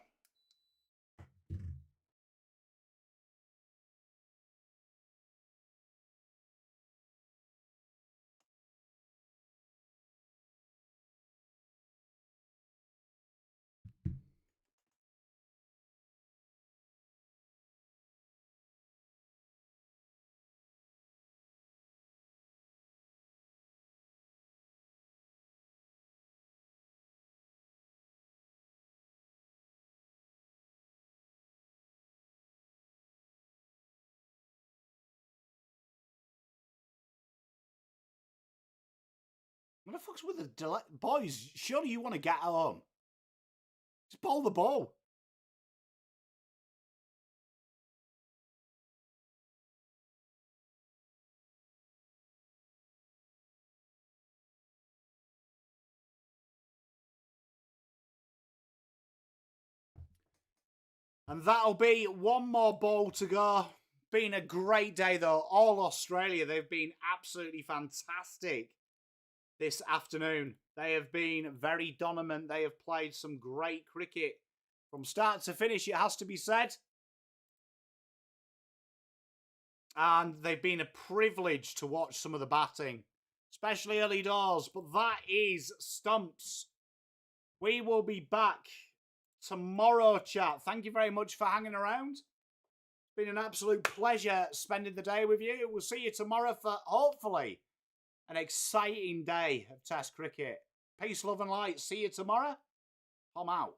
Speaker 1: What the fuck's with the delay? Boys, surely you want to get home. Just bowl the ball. And that'll be 1 more ball to go. been a great day, though. All Australia, they've been absolutely fantastic this afternoon. They have been very dominant. They have played some great cricket from start to finish, it has to be said. And they've been a privilege to watch some of the batting, especially early doors. But that is Stumps. We will be back tomorrow, chat. Thank you very much for hanging around. It's been an absolute pleasure spending the day with you. We'll see you tomorrow for, hopefully, an exciting day of Test cricket. Peace, love and light. See you tomorrow. I'm out.